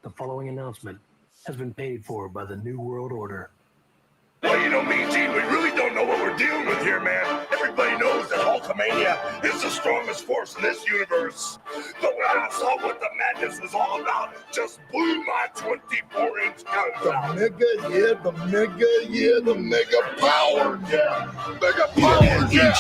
The following announcement has been paid for by the New World Order. Well, you know, Mean Gene, we really don't know what we're dealing with here, man. Everybody knows that Hulkamania is the strongest force in this universe. But when I saw what the madness was all about, it just blew my 24-inch guns out. The mega power, yeah. Mega power, yeah.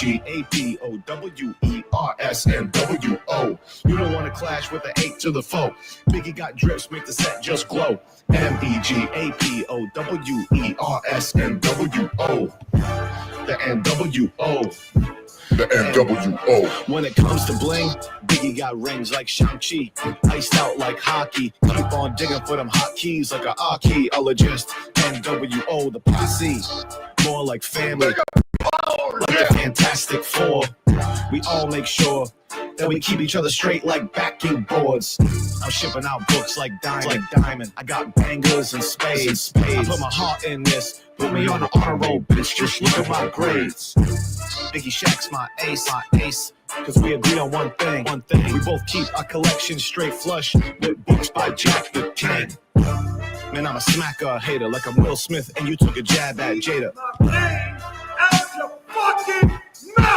MEGAPOWERSNWO. You don't want to clash with the 8 to the foe. Biggie got drips, make the set just glow. MEGAPOWERSNWO. The NWO. The NWO. When it comes to bling, Biggie got rings like Shang-Chi, iced out like hockey. Keep on digging for them hotkeys like a archaeologist. NWO, the posse, more like family, like the Fantastic Four. We all make sure that we keep each other straight like backing boards. I'm shipping out books like Diamond. I got bangers and spades. I put my heart in this. Put me on the honor roll, bitch. Just look at my grades. Biggie Shaq's my ace. Cause we agree on one thing. We both keep our collection straight flush with books by Jack the King. Man, I'm a smacker, a hater, like I'm Will Smith, and you took a jab at Jada.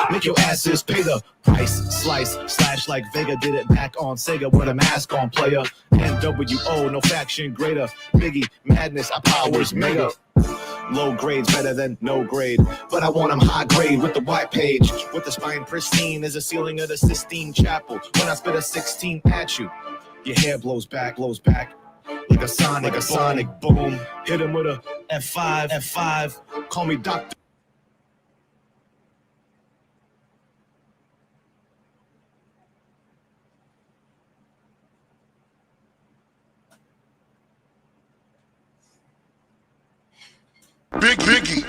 Make your asses pay the price, slice, slash like Vega did it back on Sega with a mask on, player. NWO, no faction greater. Biggie, madness, our powers made up. Low grade's better than no grade, but I want them high grade with the white page, with the spine pristine as the ceiling of the Sistine Chapel. When I spit a 16 at you, your hair blows back like a sonic boom. Hit him with a F5, call me Dr. Biggie.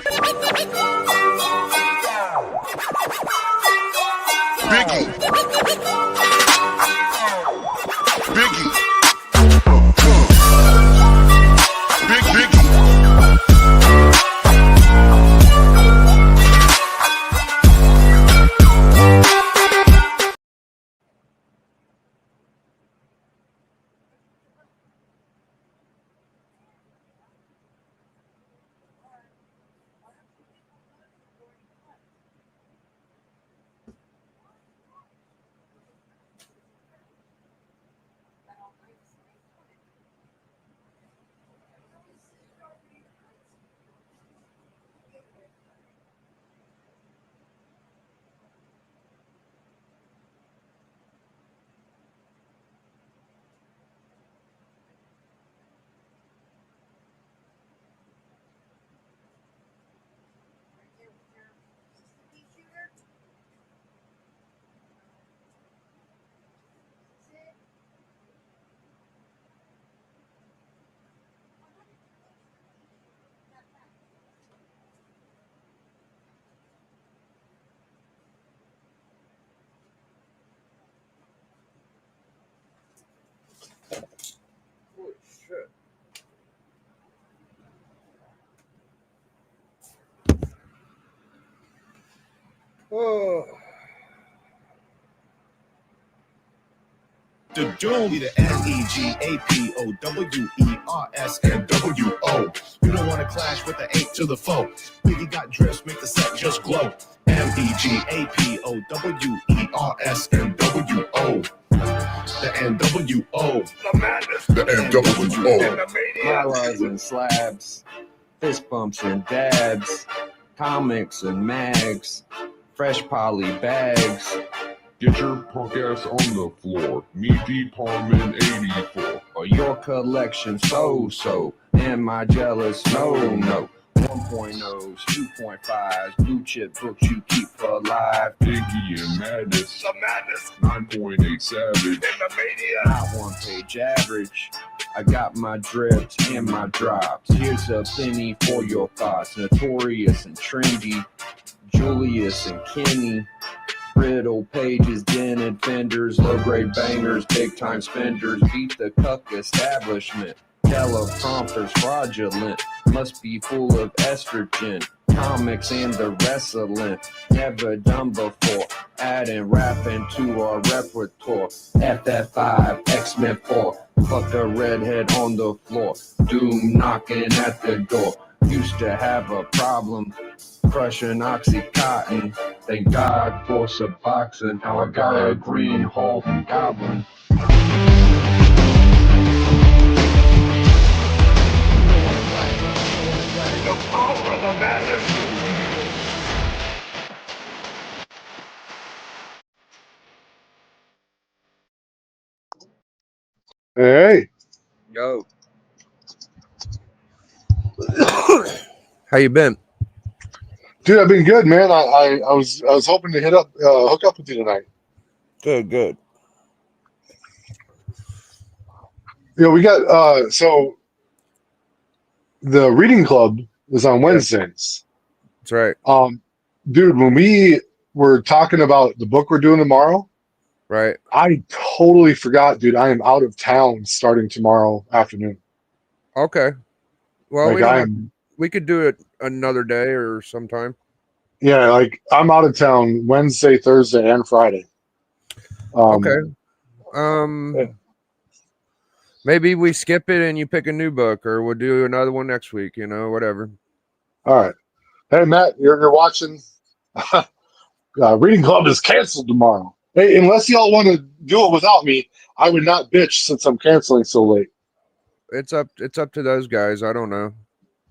Oh. The doom be the MEGAPOWERSNWO. You don't want to clash with the 8 to the foe. Biggie got drips, make the set just glow. MEGAPOWERSNWO. The NWO. The madness. The NWO. Highlights and slabs, fist bumps and dabs, comics and mags, fresh poly bags. Get your punk ass on the floor. Me, D. Parman, 84. Or your collection so. Am I jealous? No. 1.0s, 2.5s, blue chip books you keep alive. Biggie and Madness. The madness. 9.8 Savage. And the mania. Not one page average. I got my drips and my drops. Here's a penny for your thoughts. Notorious and trendy. Julius and Kenny. Brittle pages, dented fenders, low-grade bangers, big-time spenders, beat the cuck establishment. Teleprompters fraudulent, must be full of estrogen. Comics and the wrestling, never done before. Adding rap into our repertoire. FF5, X-Men 4, Fuck a redhead on the floor. Doom knocking at the door. Used to have a problem crushing Oxycontin. Thank God for Suboxone. Now I got a green Hulk goblin. The power of the madness. Hey, Yo. How you been? dude, I've been good, man. I was hoping to hook up with you tonight. Good. We got so the reading club is on Wednesdays. That's right. Dude, when we were talking about the book we're doing tomorrow, Right. I totally forgot, dude. I am out of town starting tomorrow afternoon. Okay. Well, Like we could do it another day or sometime. yeah, like I'm out of town Wednesday, Thursday, and Friday. Okay. Yeah. Maybe we skip it and you pick a new book, or we'll do another one next week. Whatever. All right. Hey, Matt, you're watching. Reading club is canceled tomorrow. Hey, unless y'all want to do it without me, I would not bitch since I'm canceling so late. It's up to those guys. I don't know.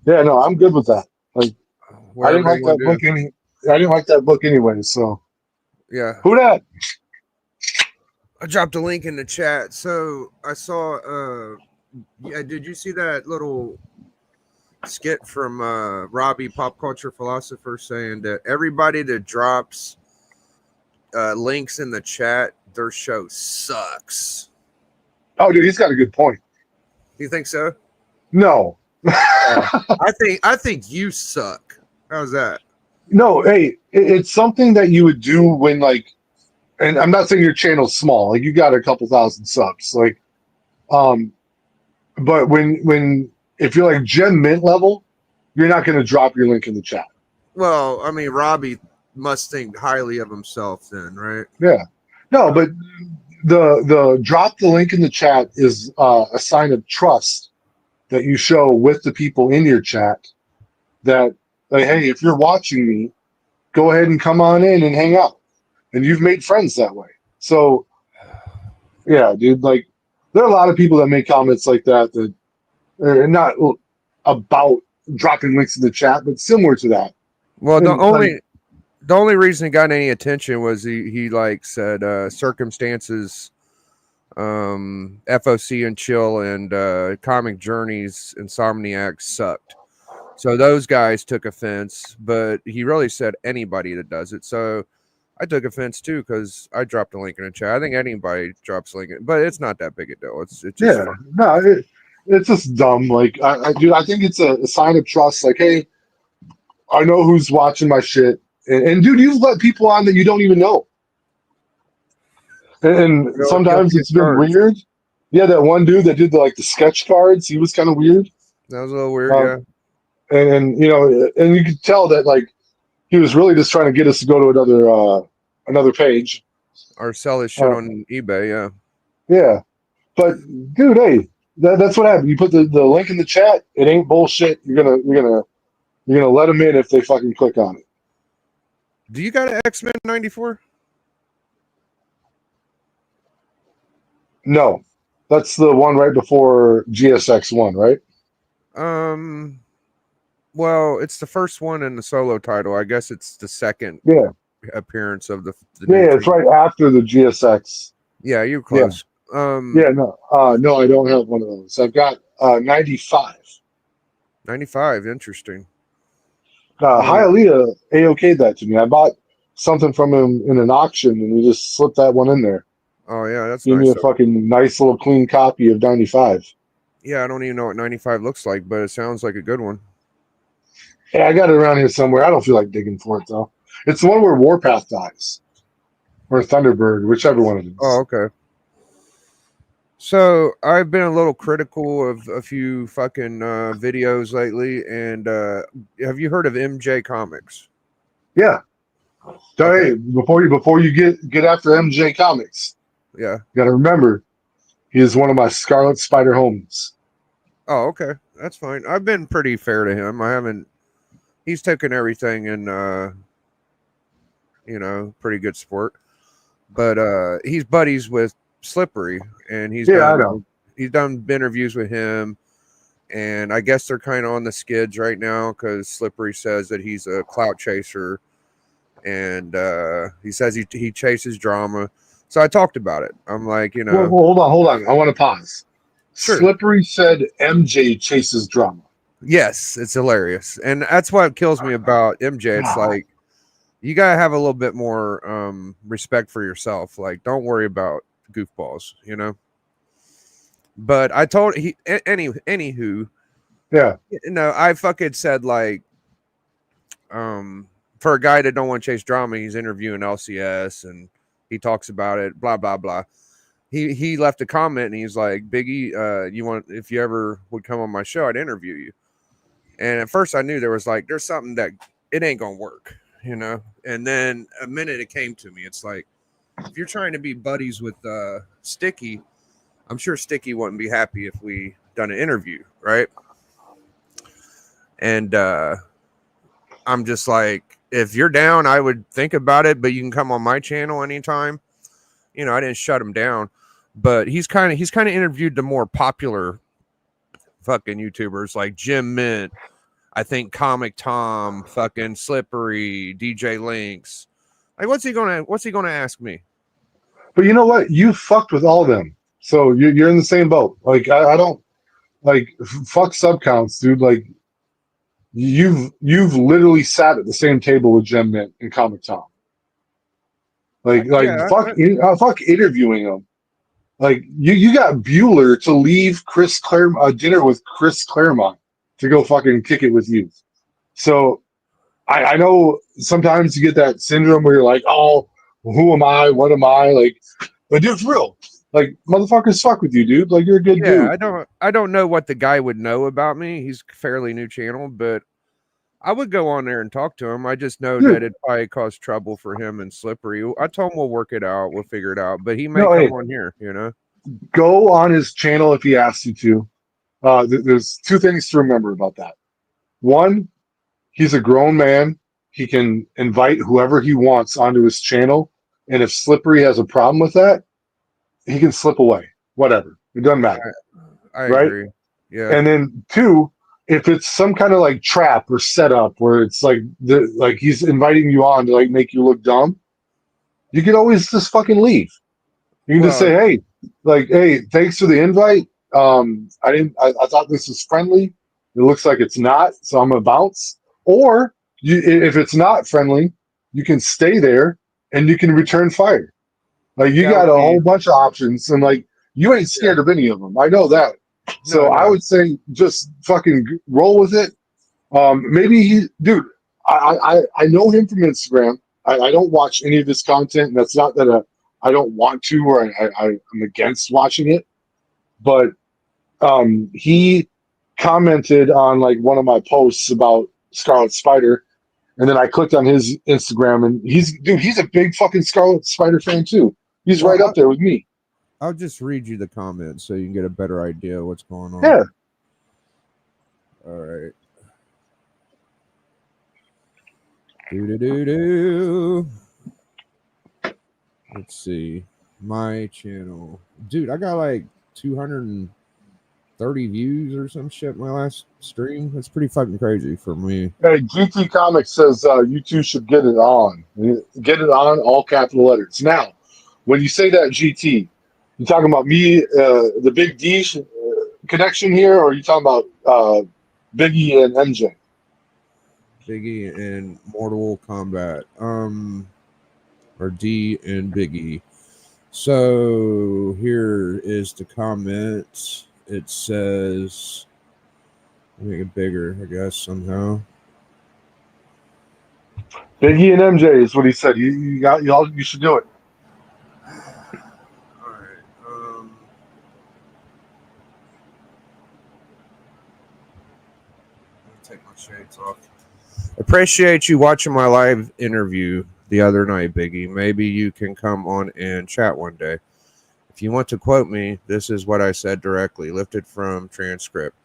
Yeah, no, I'm good with that. Like, I didn't Whatever like they wanna that book do. I didn't like that book anyway. So Yeah. who dat? I dropped a link in the chat. So I saw did you see that little skit from Robbie, pop culture philosopher, saying that everybody that drops links in the chat, their show sucks? Oh, dude, he's got a good point. Do you think so? No. I think you suck. How's that? No, hey, it's something that you would do when and I'm not saying your channel's small, like you got a couple thousand subs, but when if you're like Gem Mint level, you're not going to drop your link in the chat. Well, I mean, Robbie must think highly of himself then, right? Yeah. No, but the drop the link in the chat is a sign of trust that you show with the people in your chat that, like, hey, if you're watching me, go ahead and come on in and hang out. And you've made friends that way. So, yeah, dude, like, there are a lot of people that make comments like that are not about dropping links in the chat, but similar to that. Well, And, the only reason it got any attention was he like said circumstances, FOC and Chill and Comic Journeys, Insomniac sucked. So those guys took offense, but he really said anybody that does it. So I took offense too because I dropped a link in the chat. I think anybody drops a link, but it's not that big a deal. It's just yeah, no, it's just dumb. Like, dude, I think it's a sign of trust. Like, hey, I know who's watching my shit, and dude, you've let people on that you don't even know, and sometimes it's been weird. Yeah, that one dude that did the sketch cards, he was kind of weird. That was a little weird, yeah. And you could tell that like he was really just trying to get us to go to another page or sell his shit on eBay, yeah. Yeah, but dude, hey, that's what happened. You put the link in the chat. It ain't bullshit. You're gonna let them in if they fucking click on it. Do you got an X-Men 94? No, that's the one right before GSX1, right? Well, it's the first one in the solo title. I guess it's the second appearance of the it's right after the GSX. Yeah, you're close. No, I don't have one of those. I've got 95. 95, interesting. Hialeah A-okayed that to me. I bought something from him in an auction, and he just slipped that one in there. Oh yeah, that's Give nice. me a fucking nice little clean copy of 95. Yeah, I don't even know what 95 looks like, but it sounds like a good one. Yeah, I got it around here somewhere. I don't feel like digging for it though. It's the one where Warpath dies, or Thunderbird, whichever one it is. Oh, okay. So I've been a little critical of a few fucking videos lately, and have you heard of MJ Comics? Yeah. Okay. Hey, before you get after MJ Comics, yeah, you got to remember He is one of my Scarlet Spider homies. Oh, okay. That's fine. I've been pretty fair to him. I haven't. He's taken everything in, pretty good sport. But he's buddies with Slippery, and he's I know. He's done interviews with him, and I guess they're kind of on the skids right now because Slippery says that he's a clout chaser, and he says he chases drama. So I talked about it. I'm like, Well, hold on. I want to pause. Sure. Slippery said MJ chases drama. Yes, it's hilarious, and that's what kills me about MJ. It's like you gotta have a little bit more respect for yourself. Like, don't worry about goofballs, But I told anywho, Yeah. I fucking said like, for a guy that don't want to chase drama, he's interviewing LCS and he talks about it, blah blah blah. He left a comment and he's like, Biggie, if you ever would come on my show, I'd interview you. And at first I knew there's something that it ain't gonna work, And then a minute it came to me. It's like, if you're trying to be buddies with Sticky, I'm sure Sticky wouldn't be happy if we done an interview, right? And I'm just like, if you're down, I would think about it, but you can come on my channel anytime. I didn't shut him down, but he's kind of interviewed the more popular fucking YouTubers like Jim Mint, I think Comic Tom, fucking Slippery, DJ Lynx. Like, what's he gonna ask me? But you know what? You fucked with all of them. So you're in the same boat. Like, I don't like fuck sub counts, dude. Like, you've literally sat at the same table with Jim Mint and Comic Tom. Fuck interviewing them. Like, you got Bueller to leave dinner with Chris Claremont to go fucking kick it with you. So I know sometimes you get that syndrome where you're like, oh, who am I? What am I? Like, but dude, it's real. Like, motherfuckers fuck with you, dude. Like, you're a good dude. I don't know what the guy would know about me. He's a fairly new channel, but I would go on there and talk to him. I just know that it'd probably cause trouble for him and Slippery. I told him we'll work it out. We'll figure it out. But he may come on here, Go on his channel if he asks you to. There's two things to remember about that. One, he's a grown man. He can invite whoever he wants onto his channel. And if Slippery has a problem with that, he can slip away. Whatever. It doesn't matter. I agree. Yeah. And then two, if it's some kind of like trap or setup where it's like he's inviting you on to like make you look dumb, you can always just fucking leave. You can just say, hey, thanks for the invite. I thought this was friendly. It looks like it's not, so I'm gonna bounce. Or if it's not friendly, you can stay there and you can return fire. Like, you got a whole bunch of options, and like, you ain't scared of any of them. I know that. So I would say just fucking roll with it. Maybe I know him from Instagram. I don't watch any of his content. And that's not that I don't want to, or I'm against watching it. But he commented on like one of my posts about Scarlet Spider, and then I clicked on his Instagram, and he's a big fucking Scarlet Spider fan too. He's right up there with me. I'll just read you the comments so you can get a better idea of what's going on. Yeah. All right. Do. Let's see. My channel. Dude, I got like 230 views or some shit my last stream. That's pretty fucking crazy for me. Hey, GT Comics says you two should get it on. Get it on, all capital letters. Now, when you say that, GT, you talking about me, the Big D connection here, or are you talking about Biggie and MJ? Biggie and Mortal Kombat. Or D and Biggie. So here is the comment. It says, make it bigger, I guess, somehow. Biggie and MJ is what he said. You should do it. Take my shades off. Appreciate you watching my live interview the other night, Biggie. Maybe you can come on and chat one day. If you want to quote me, this is what I said directly, lifted from transcript.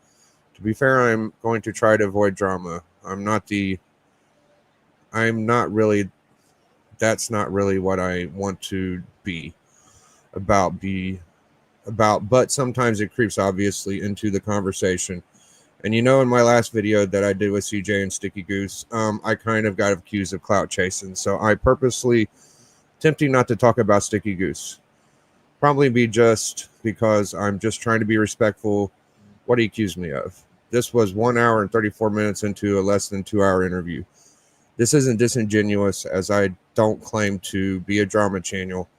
To be fair, I'm going to try to avoid drama. That's not really what I want to be about, but sometimes it creeps obviously into the conversation. And in my last video that I did with CJ and Sticky Goose, I kind of got accused of clout chasing. So I purposely attempting not to talk about Sticky Goose. Probably be just because I'm just trying to be respectful what he accused me of. This was 1 hour and 34 minutes into a less than 2 hour interview. This isn't disingenuous, as I don't claim to be a drama channel.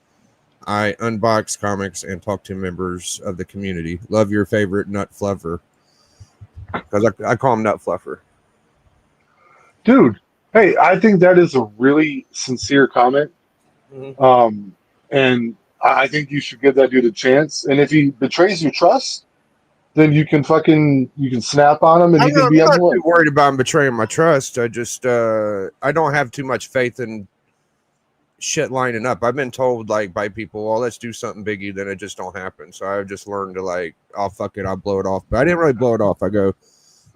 I unbox comics and talk to members of the community. Love your favorite nut fluffer. Because I call him nut fluffer. Dude, hey, I think that is a really sincere comment. Mm-hmm. And I think you should give that dude a chance. And if he betrays your trust, then you can snap on him and he can be I'm on not board. too worried about him betraying my trust. I just I don't have too much faith in shit lining up. I've been told by people, well, let's do something biggie, then it just don't happen. So I've just learned to oh fuck it, I'll blow it off. But I didn't really blow it off. I go,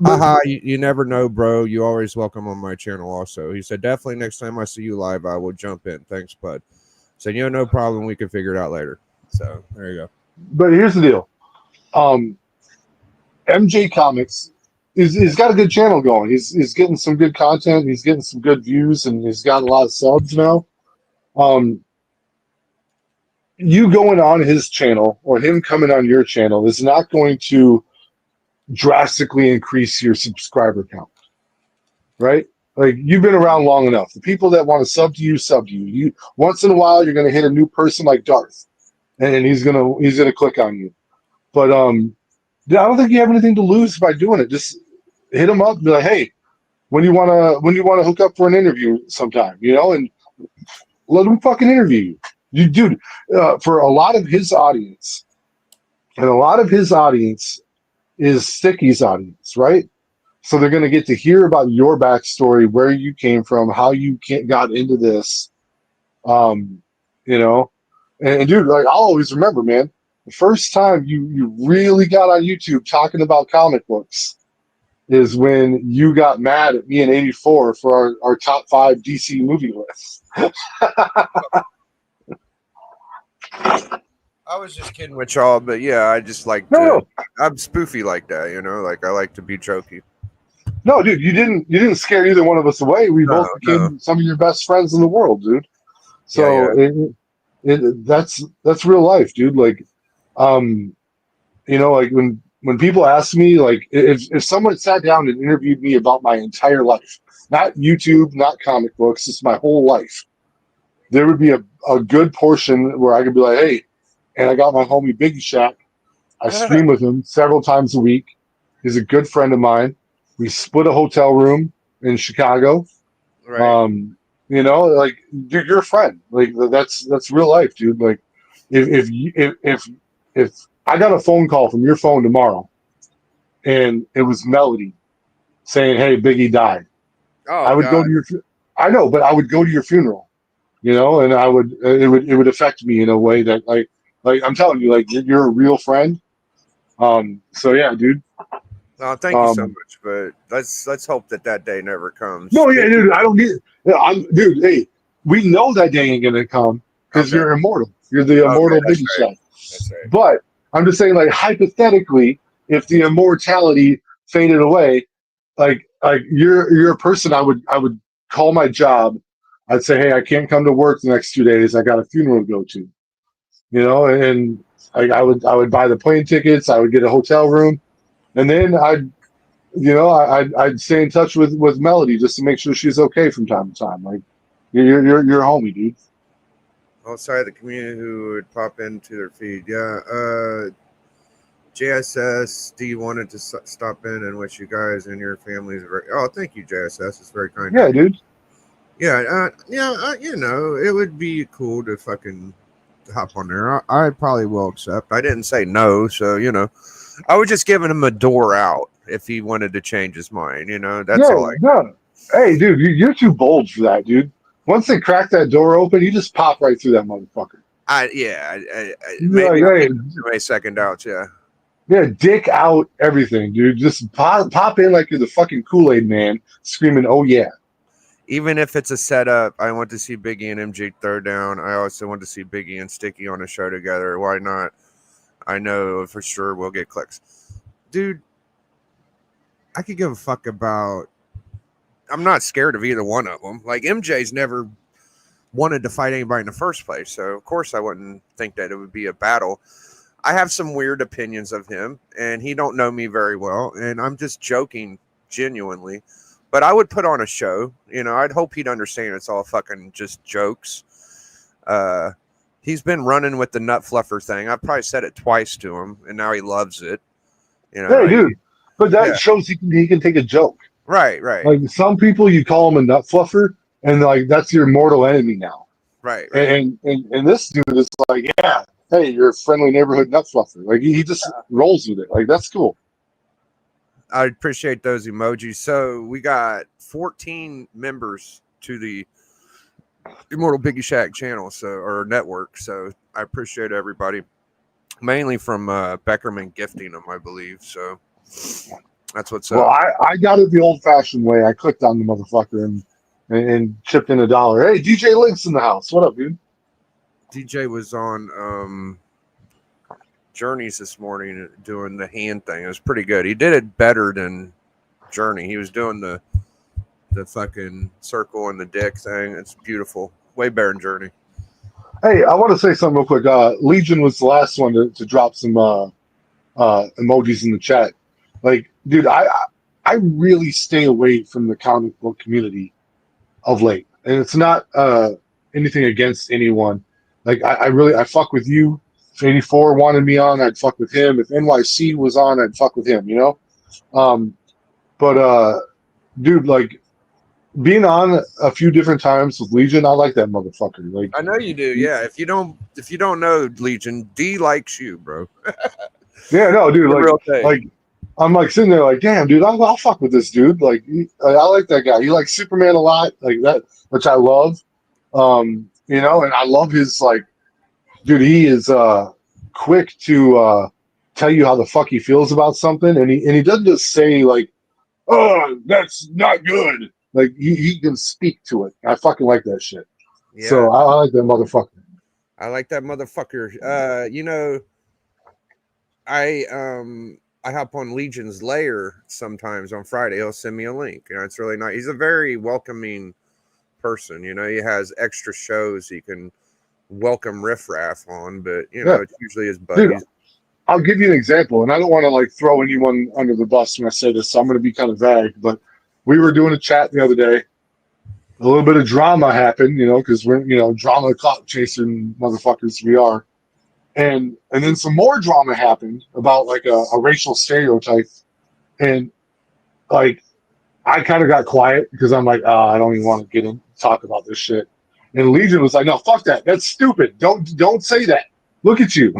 haha, you never know, bro. You always welcome on my channel also. He said, definitely next time I see you live, I will jump in. Thanks, bud. So no problem, we can figure it out later. So there you go. But here's the deal. MJ Comics he's got a good channel going. He's getting some good content, he's getting some good views, and he's got a lot of subs now. You going on his channel or him coming on your channel is not going to drastically increase your subscriber count, right? Like, you've been around long enough. The people that want to sub to you. You once in a while you're going to hit a new person like Darth, and he's gonna click on you. But I don't think you have anything to lose by doing it. Just hit him up and be like, hey, when you wanna hook up for an interview sometime, and let him fucking interview you. You dude, for a lot of his audience, and a lot of his audience is Sticky's audience, right? So they're going to get to hear about your backstory, where you came from, how you got into this, and dude, I'll always remember, man, the first time you really got on YouTube talking about comic books is when you got mad at me in '84 for our top 5 DC movie list. I was just kidding with y'all, but yeah, I just I'm spoofy like that, I like to be jokey. No, dude, you didn't scare either one of us away. We both became some of your best friends in the world, dude. So that's real life, dude. When people ask me, if someone sat down and interviewed me about my entire life, not YouTube, not comic books, just my whole life, there would be a good portion where I could be like, hey, and I got my homie Biggie Shack. I stream with him several times a week. He's a good friend of mine. We split a hotel room in Chicago. Right. Dude, you're a friend. That's real life, dude. If I got a phone call from your phone tomorrow, and it was Melody saying, "Hey, Biggie died," I would go to your. I know, but I would go to your funeral, and it would affect me in a way that I'm telling you, you're a real friend. So yeah, dude. Oh, thank you so much, but let's hope that day never comes. No, yeah, dude, I don't need it. Dude, hey, we know that day ain't gonna come because you're immortal. You're the immortal Biggie Shack. That's right. But I'm just saying, hypothetically, if the immortality faded away, you're a person I would call my job. I'd say, hey, I can't come to work the next 2 days. I got a funeral to go to. And I would buy the plane tickets. I would get a hotel room. And then I'd stay in touch with Melody just to make sure she's okay from time to time. You're a homie, dude. Outside the community who would pop into their feed. Yeah. JSS, D wanted to stop in and wish you guys and your families thank you, JSS. It's very kind. Yeah, dude. Yeah. It would be cool to fucking hop on there. I probably will accept. I didn't say no, so I was just giving him a door out if he wanted to change his mind. That's all. Hey, dude, you're too bold for that, dude. Once they crack that door open, you just pop right through that motherfucker. Maybe Like, hey, my second doubts. Yeah. yeah, dick out everything, dude. Just pop in like you're the fucking Kool-Aid man, screaming, "Oh yeah!" Even if it's a setup, I want to see Biggie and MJ throw down. I also want to see Biggie and Sticky on a show together. Why not? I know for sure we'll get clicks. Dude, I could give a fuck about. I'm not scared of either one of them. Like, MJ's never wanted to fight anybody in the first place, so of course I wouldn't think that it would be a battle. I have some weird opinions of him, and he don't know me very well, and I'm just joking genuinely. But I would put on a show. You know, I'd hope he'd understand it's all fucking just jokes. He's been running with the nut fluffer thing. I've probably said it twice to him, and now he loves it. You know, Hey, dude, but that shows he can take a joke. Right. Like some people, you call him a nut fluffer, and like that's your mortal enemy now. Right. And this dude is like, yeah, hey, you're a friendly neighborhood nut fluffer. Like he just rolls with it. Like that's cool. I appreciate those emojis. So we got 14 members to the Immortal Biggie Shack channel, or network. So I appreciate everybody, mainly from Beckerman gifting them, I believe. So that's what's up. Well, I got it the old-fashioned way. I clicked on the motherfucker and chipped in $1. Hey, DJ Link's in the house. What up, dude? DJ was on Journeys this morning doing the hand thing. It was pretty good. He did it better than Journey. He was doing the fucking circle and the dick thing. It's beautiful. Way better than Journey. Hey, I want to say something real quick. Legion was the last one to drop some emojis in the chat. Like, dude, I really stay away from the comic book community of late, and it's not anything against anyone. Like, I fuck with you. If 84 wanted me on, I'd fuck with him. If NYC was on, I'd fuck with him. You know, but dude, like being on a few different times with Legion, I like that motherfucker. Like, I know you do. Yeah. If you don't know Legion, D likes you, bro. yeah, no, dude. Real thing. Like. I'm like sitting there like, damn, dude, I'll fuck with this dude. Like, I like that guy. He likes Superman a lot, like that, which I love. You know, and I love his like, dude. He is quick to tell you how the fuck he feels about something, and he doesn't just say like, oh, that's not good. Like he can speak to it. I fucking like that shit. Yeah. So I like that motherfucker. I like that motherfucker. You know, I hop on Legion's Lair sometimes on Friday. He'll send me a link. You know, it's really nice. He's a very welcoming person. You know, he has extra shows he can welcome riffraff on, but you know, it's usually his buddies. Dude, I'll give you an example, and I don't want to like throw anyone under the bus when I say this, so I'm going to be kind of vague. But we were doing a chat the other day. A little bit of drama happened, you know, because we're drama clout chasing motherfuckers we are. And then some more drama happened about like a racial stereotype, and like I kind of got quiet because I'm like, I don't even want to talk about this shit. And Legion was like, no, fuck that. That's stupid. Don't say that. Look at you.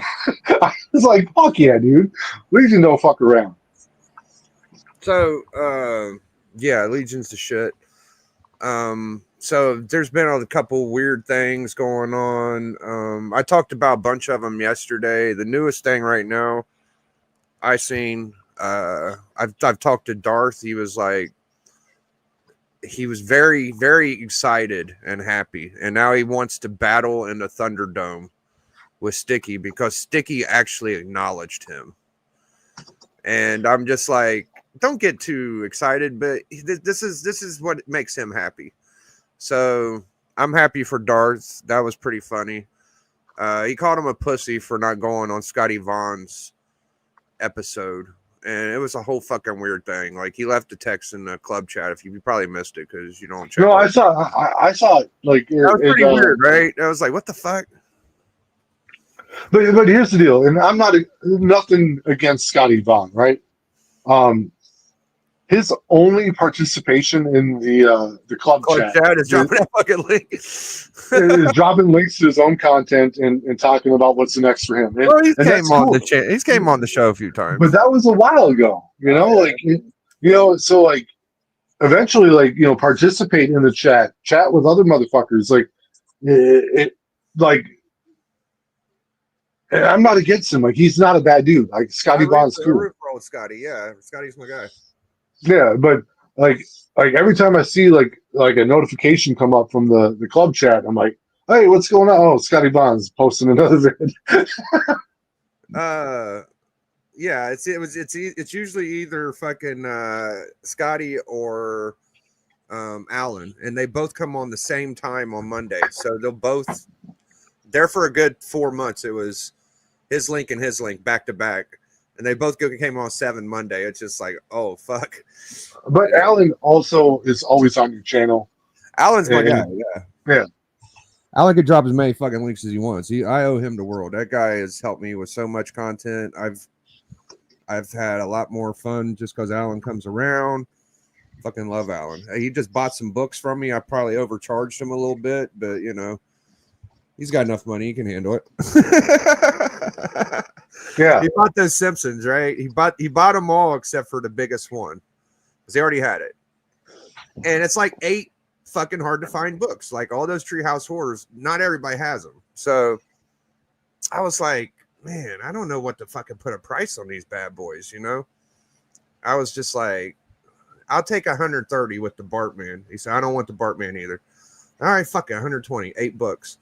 I was like, fuck yeah, dude. Legion don't fuck around. So yeah, Legion's the shit. So there's been a couple weird things going on. I talked about a bunch of them yesterday. The newest thing right now I seen, I've talked to Darth. He was very, very excited and happy. And now he wants to battle in the Thunderdome with Sticky because Sticky actually acknowledged him. And I'm just like, don't get too excited, but this is what makes him happy. So I'm happy for Darth. That was pretty funny. He called him a pussy for not going on Scotty Vaughn's episode, and it was a whole fucking weird thing. Like he left a text in the club chat. If you probably missed it because you don't check. No, I saw it. Like that was pretty weird, right? I was like, what the fuck? But here's the deal, and I'm nothing against Scotty Vaughn, right? His only participation in the club chat is dropping a fucking link. is dropping links to his own content and talking about what's next for him. And, well, he came on cool. He's came on the show a few times, but that was a while ago. You know, so like eventually, like participate in the chat with other motherfuckers. Like it like And I'm not against him. Like, he's not a bad dude. Like, Scotty Bond's I cool. root for old Scotty. Yeah, Scotty's my guy. Yeah, but like every time I see like a notification come up from the club chat, I'm like, hey, what's going on? Oh, Scotty Bond's posting another vid. Yeah, it's usually either fucking Scotty or Alan, and they both come on the same time on Monday. So they'll both there for a good 4 months. It was his link and his link back to back, and they both came on 7 Monday. It's just like, oh fuck. But Alan also is always on your channel. Alan's my guy. Yeah. Alan could drop as many fucking links as he wants. I owe him the world. That guy has helped me with so much content. I've had a lot more fun just because Alan comes around. Fucking love Alan. He just bought some books from me. I probably overcharged him a little bit, but you know, he's got enough money. He can handle it. Yeah. He bought those Simpsons, right? He bought them all except for the biggest one because he already had it. And it's like 8 fucking hard to find books. Like all those Treehouse Horrors, not everybody has them. So I was like, man, I don't know what to fucking put a price on these bad boys, you know? I was just like, I'll take 130 with the Bartman. He said, I don't want the Bartman either. All right, fuck it, 120, 8 books.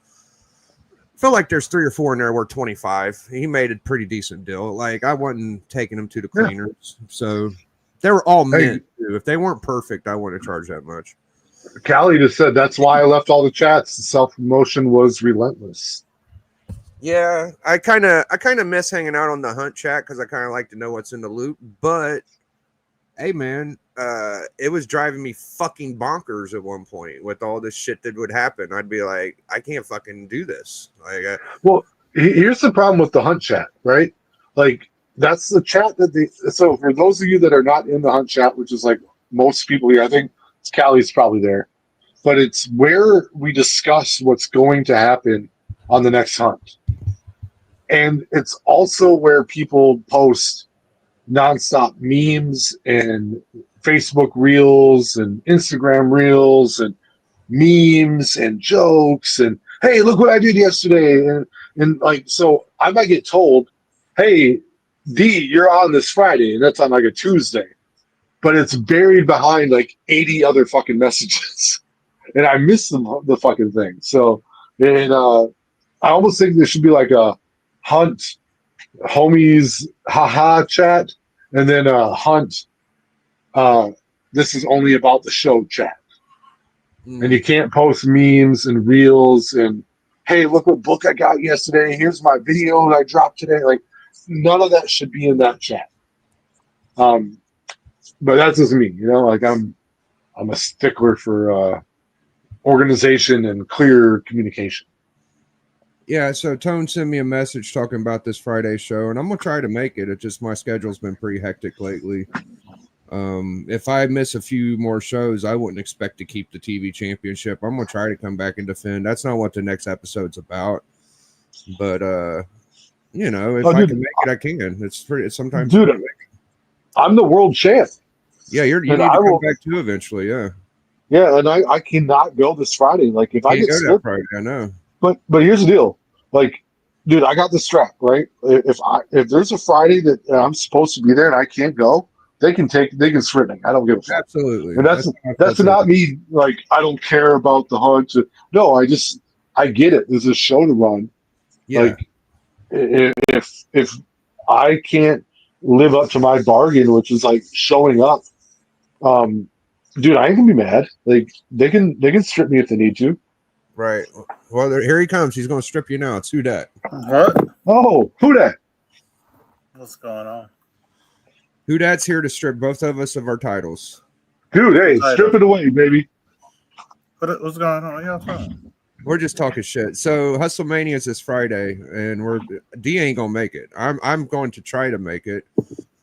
I feel like there's 3 or 4 in there worth 25. He made a pretty decent deal. Like I wasn't taking them to the cleaners. So they were all mint too. If they weren't perfect, I wouldn't charge that much. Callie just said that's why I left all the chats. The self-promotion was relentless. Yeah, I kind of miss hanging out on the hunt chat because I kind of like to know what's in the loop. But hey, man, it was driving me fucking bonkers at one point with all this shit that would happen. I'd be like, I can't fucking do this. Like, Well, here's the problem with the hunt chat, right? Like that's the chat that so for those of you that are not in the hunt chat, which is like most people here, I think Callie's probably there, but it's where we discuss what's going to happen on the next hunt. And it's also where people post nonstop memes and Facebook reels and Instagram reels and memes and jokes and hey, look what I did yesterday. And like, so I might get told, hey, D, you're on this Friday, and that's on like a Tuesday. But it's buried behind like 80 other fucking messages. And I miss the fucking thing. So, and I almost think there should be like a hunt homies haha chat and then a hunt this is only about the show chat. And you can't post memes and reels and hey, look what book I got yesterday, here's my video that I dropped today. Like none of that should be in that chat. But that's just me, you know, like I'm a stickler for organization and clear communication. yeah, so Tone sent me a message talking about this Friday show, and I'm gonna try to make it. It's just my schedule's been pretty hectic lately. If I miss a few more shows, I wouldn't expect to keep the TV championship. I'm gonna try to come back and defend. That's not what the next episode's about. But you know, if I can make it, I can. It's sometimes dude, I'm the world champ. Yeah, you need to come back too eventually, yeah. Yeah, and I cannot go this Friday. Like if I get go that Friday, I know. But here's the deal. Like, dude, I got the strap, right? If there's a Friday that I'm supposed to be there and I can't go, they can strip me. I don't give a fuck. Absolutely. And that's not me like I don't care about the hunt. No, I get it. There's a show to run. Yeah. Like if I can't live up to my bargain, which is like showing up, dude, I ain't gonna be mad. Like they can strip me if they need to. Right. Well, here he comes. He's gonna strip you now. It's who dat? What? Oh, who dat? What's going on? Who dat's here to strip both of us of our titles. Dude, hey, strip it away, baby. What's going on? What y'all talking? We're just talking shit. So Hustlemania is this Friday, and D ain't gonna make it. I'm going to try to make it.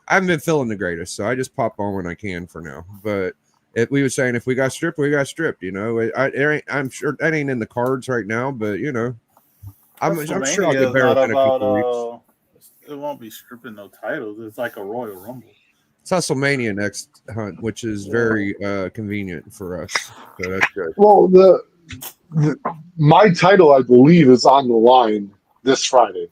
I haven't been feeling the greatest, so I just pop on when I can for now. But we were saying if we got stripped, we got stripped. You know, I'm sure that ain't in the cards right now, but you know, I'm sure I'll get better in a couple weeks. It won't be stripping no titles. It's like a Royal Rumble. It's Hustlemania next hunt, which is very convenient for us. So that's good. Well, my title, I believe, is on the line this Friday.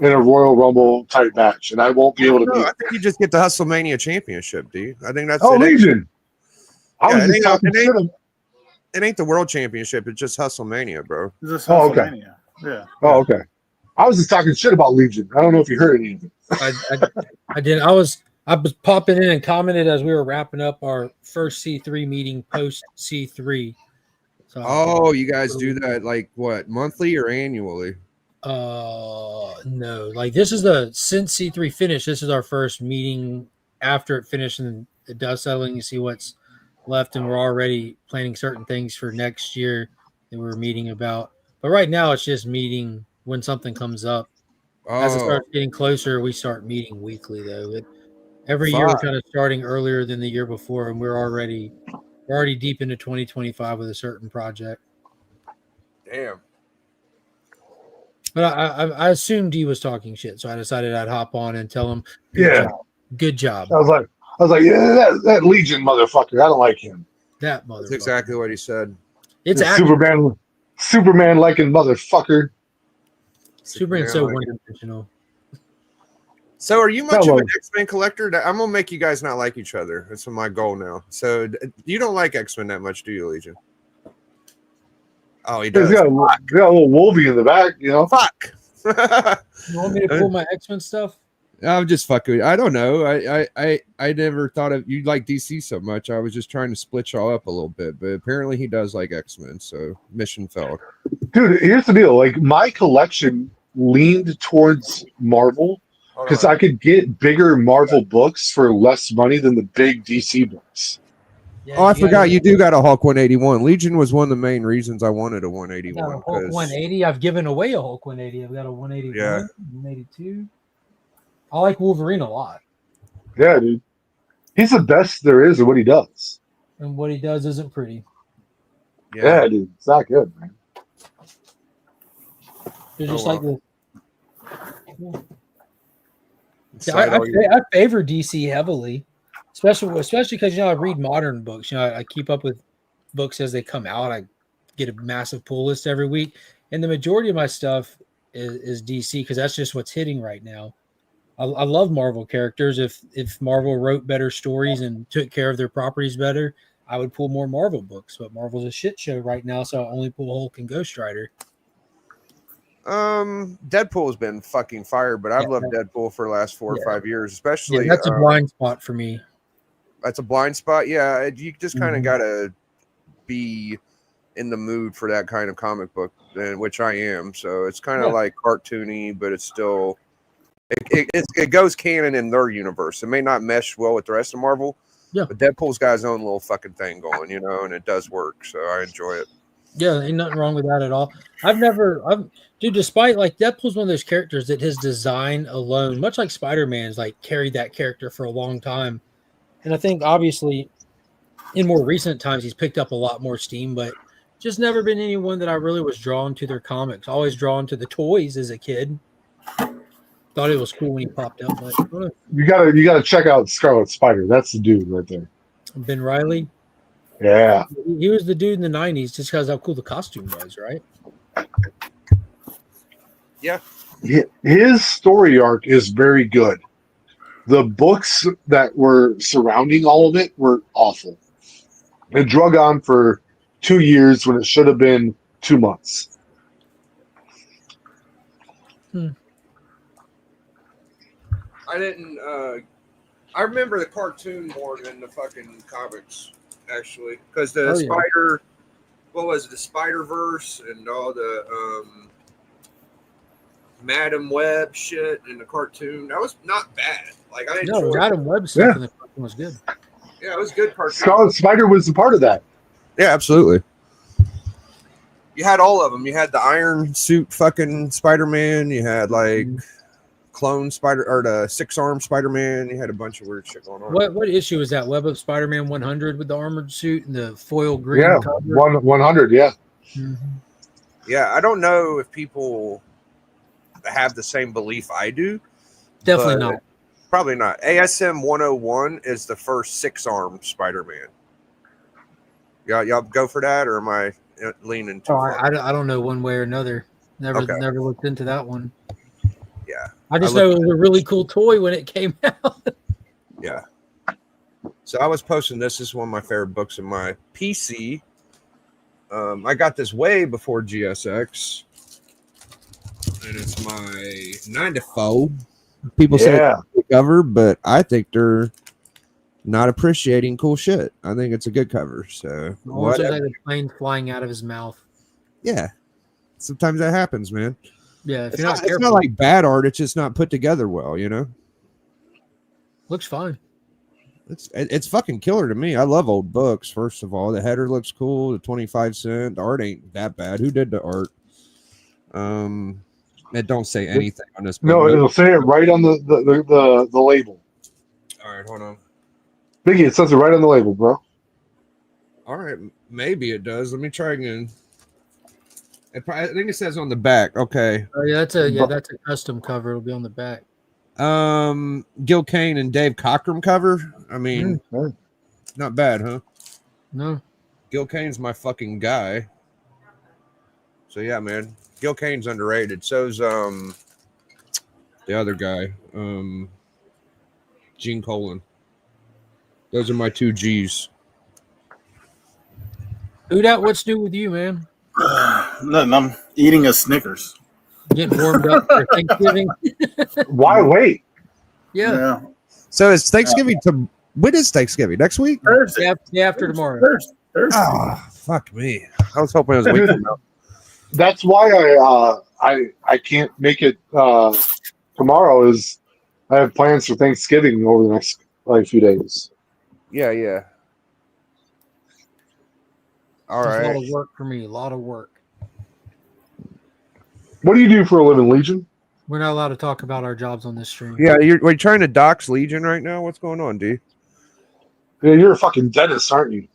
in a Royal Rumble type match, and I won't be able to No, beat I him. think you just get the Hustlemania Championship, dude. I think that's Oh, it. Legion. I Yeah, was it just ain't- talking it ain't- shit. It ain't the World Championship. It's just Hustlemania, bro. It's just Oh, okay. WrestleMania. Yeah. Oh, okay. I was just talking shit about Legion. I don't know if you heard any of it. I did. I was popping in and commented as we were wrapping up our first C3 meeting post C3. So Oh, you guys do that like what, monthly or annually? no, like this is since C3 finished, this is our first meeting after it finished and the dust settling. You see what's left, and we're already planning certain things for next year that we're meeting about. But right now, it's just meeting when something comes up. As it Oh, starts getting closer, we start meeting weekly though. Every year we're Fuck. kind of starting earlier than the year before, and we're already deep into 2025 with a certain project. damn. But I assumed he was talking shit, so I decided I'd hop on and tell him, Yeah. good job, I was like, yeah, that Legion motherfucker. I don't like him. that That's motherfucker." exactly what he said. It's The actually Superman liking motherfucker. Superman's so like- one-dimensional. So, are you much of Hello. an X-Men collector? I'm gonna make you guys not like each other. That's my goal now. So, you don't like X-Men that much, do you, Legion? Oh, he He's does. got a little Wolvie in the back, you know. Fuck. You want me to pull my X-Men stuff? I'm just fucking. I don't know. I never thought of you like DC so much. I was just trying to split y'all up a little bit, but apparently he does like X-Men. So mission failed. Dude, here's the deal. Like my collection leaned towards Marvel because I could get bigger Marvel books for less money than the big DC books. Yeah, Oh, I you forgot got you do got a Hulk 181. Legion was one of the main reasons I wanted a a 181. Hulk 'cause- 180. I've given away a Hulk 180. I've got a 181, Yeah. 182. I like Wolverine a lot, Yeah, dude. He's the best there is at what he does. and what he does isn't pretty. Yeah, dude. It's not good, man. They're Oh, just wow. like the. Slide all your- I favor DC heavily, especially because I read modern books. I keep up with books as they come out. I get a massive pull list every week, and the majority of my stuff is DC because that's just what's hitting right now. I love Marvel characters. If Marvel wrote better stories and took care of their properties better, I would pull more Marvel books. But Marvel's a shit show right now, so I only pull Hulk and Ghost Rider. Deadpool's been fucking fire, but I've loved Deadpool for the last 4 or 5 years, especially. Yeah, that's a blind spot for me. That's a blind spot. Yeah, you just kind of Mhm. gotta be in the mood for that kind of comic book, which I am. So it's kind of Yeah. like cartoony, but it's still it goes canon in their universe. It may not mesh well with the rest of Marvel. Yeah. But Deadpool's got his own little fucking thing going, and it does work. So I enjoy it. Yeah, ain't nothing wrong with that at all. Dude, despite like Deadpool's one of those characters that his design alone, much like Spider-Man's, like carried that character for a long time. And I think obviously in more recent times he's picked up a lot more steam, but just never been anyone that I really was drawn to their comics. Always drawn to the toys as a kid. Thought it was cool when he popped up, but I don't know. You gotta check out Scarlet Spider. That's the dude right there. Ben Reilly, Yeah. he was the dude in the 90s just because how cool the costume was, right? His story arc is very good. The books that were surrounding all of it were awful. It drug on for 2 years when it should have been 2 months. I didn't. I remember the cartoon more than the fucking comics, actually, because the Oh, yeah. Spider, what was it, the Spider Verse and all the Madam Web shit in the cartoon. That was not bad. Like I No, enjoyed. Adam Webb stuff Yeah. in the cartoon was good. Yeah, it was good cartoon. Scarlet Spider was a part of that. Yeah, absolutely. You had all of them. You had the Iron Suit fucking Spider-Man. You had like clone Spider or the 6-arm Spider-Man. You had a bunch of weird shit going on. What issue is that? Web of Spider-Man 100 with the armored suit and the foil green Yeah, cover? 100. Yeah, Mhm. Yeah, I don't know if people have the same belief I do. Definitely but not. Probably not. ASM 101 is the first 6-arm Spider-Man. Y'all go for that, or am I leaning too Oh, far? I don't know one way or another. Never Okay. never looked into that one. Yeah. I just I know looked it was a really cool toy when it came out. Yeah. So I was posting this. This is one of my favorite books in my PC. I got this way before GSX, and it's my 9 to 4. People say Yeah. it's a good cover, but I think they're not appreciating cool shit. I think it's a good cover. So Almost looks whatever. like a plane flying out of his mouth. Yeah. Sometimes that happens, man. Yeah, if It's you're not not, it's careful, not like bad art. It's just not put together well, you know? looks fine. It's fucking killer to me. I love old books, first of all. The header looks cool. The 25 cent. The art ain't that bad. Who did the art? It don't say anything on this book. No, it'll say it right on the label. All right, hold on. Biggie, it says it right on the label, bro. All right, maybe it does. Let me try again. I think it says on the back. Okay. Oh yeah, that's a custom cover. It'll be on the back. Gil Kane and Dave Cockrum cover. I mean, Mm. not bad, huh? No, Gil Kane's my fucking guy. So yeah, man. Gil Kane's underrated. So's the other guy, Gene Colan. Those are my 2 G's. who that? What's new with you, man? Nothing. I'm eating a Snickers. Getting warmed up for Thanksgiving. Why wait? Yeah, So it's Thanksgiving when is Thanksgiving? Next week? Thursday. day after tomorrow. Thursday. Oh, fuck me. I was hoping it was a week from now. That's why I can't make it tomorrow. Is I have plans for Thanksgiving over the next few days. Yeah, yeah. All It's a lot right. of work for me. A lot of work. What do you do for a living, Legion? We're not allowed to talk about our jobs on this stream. Yeah, we're trying to dox Legion right now. What's going on, D? Yeah, you're a fucking dentist, aren't you?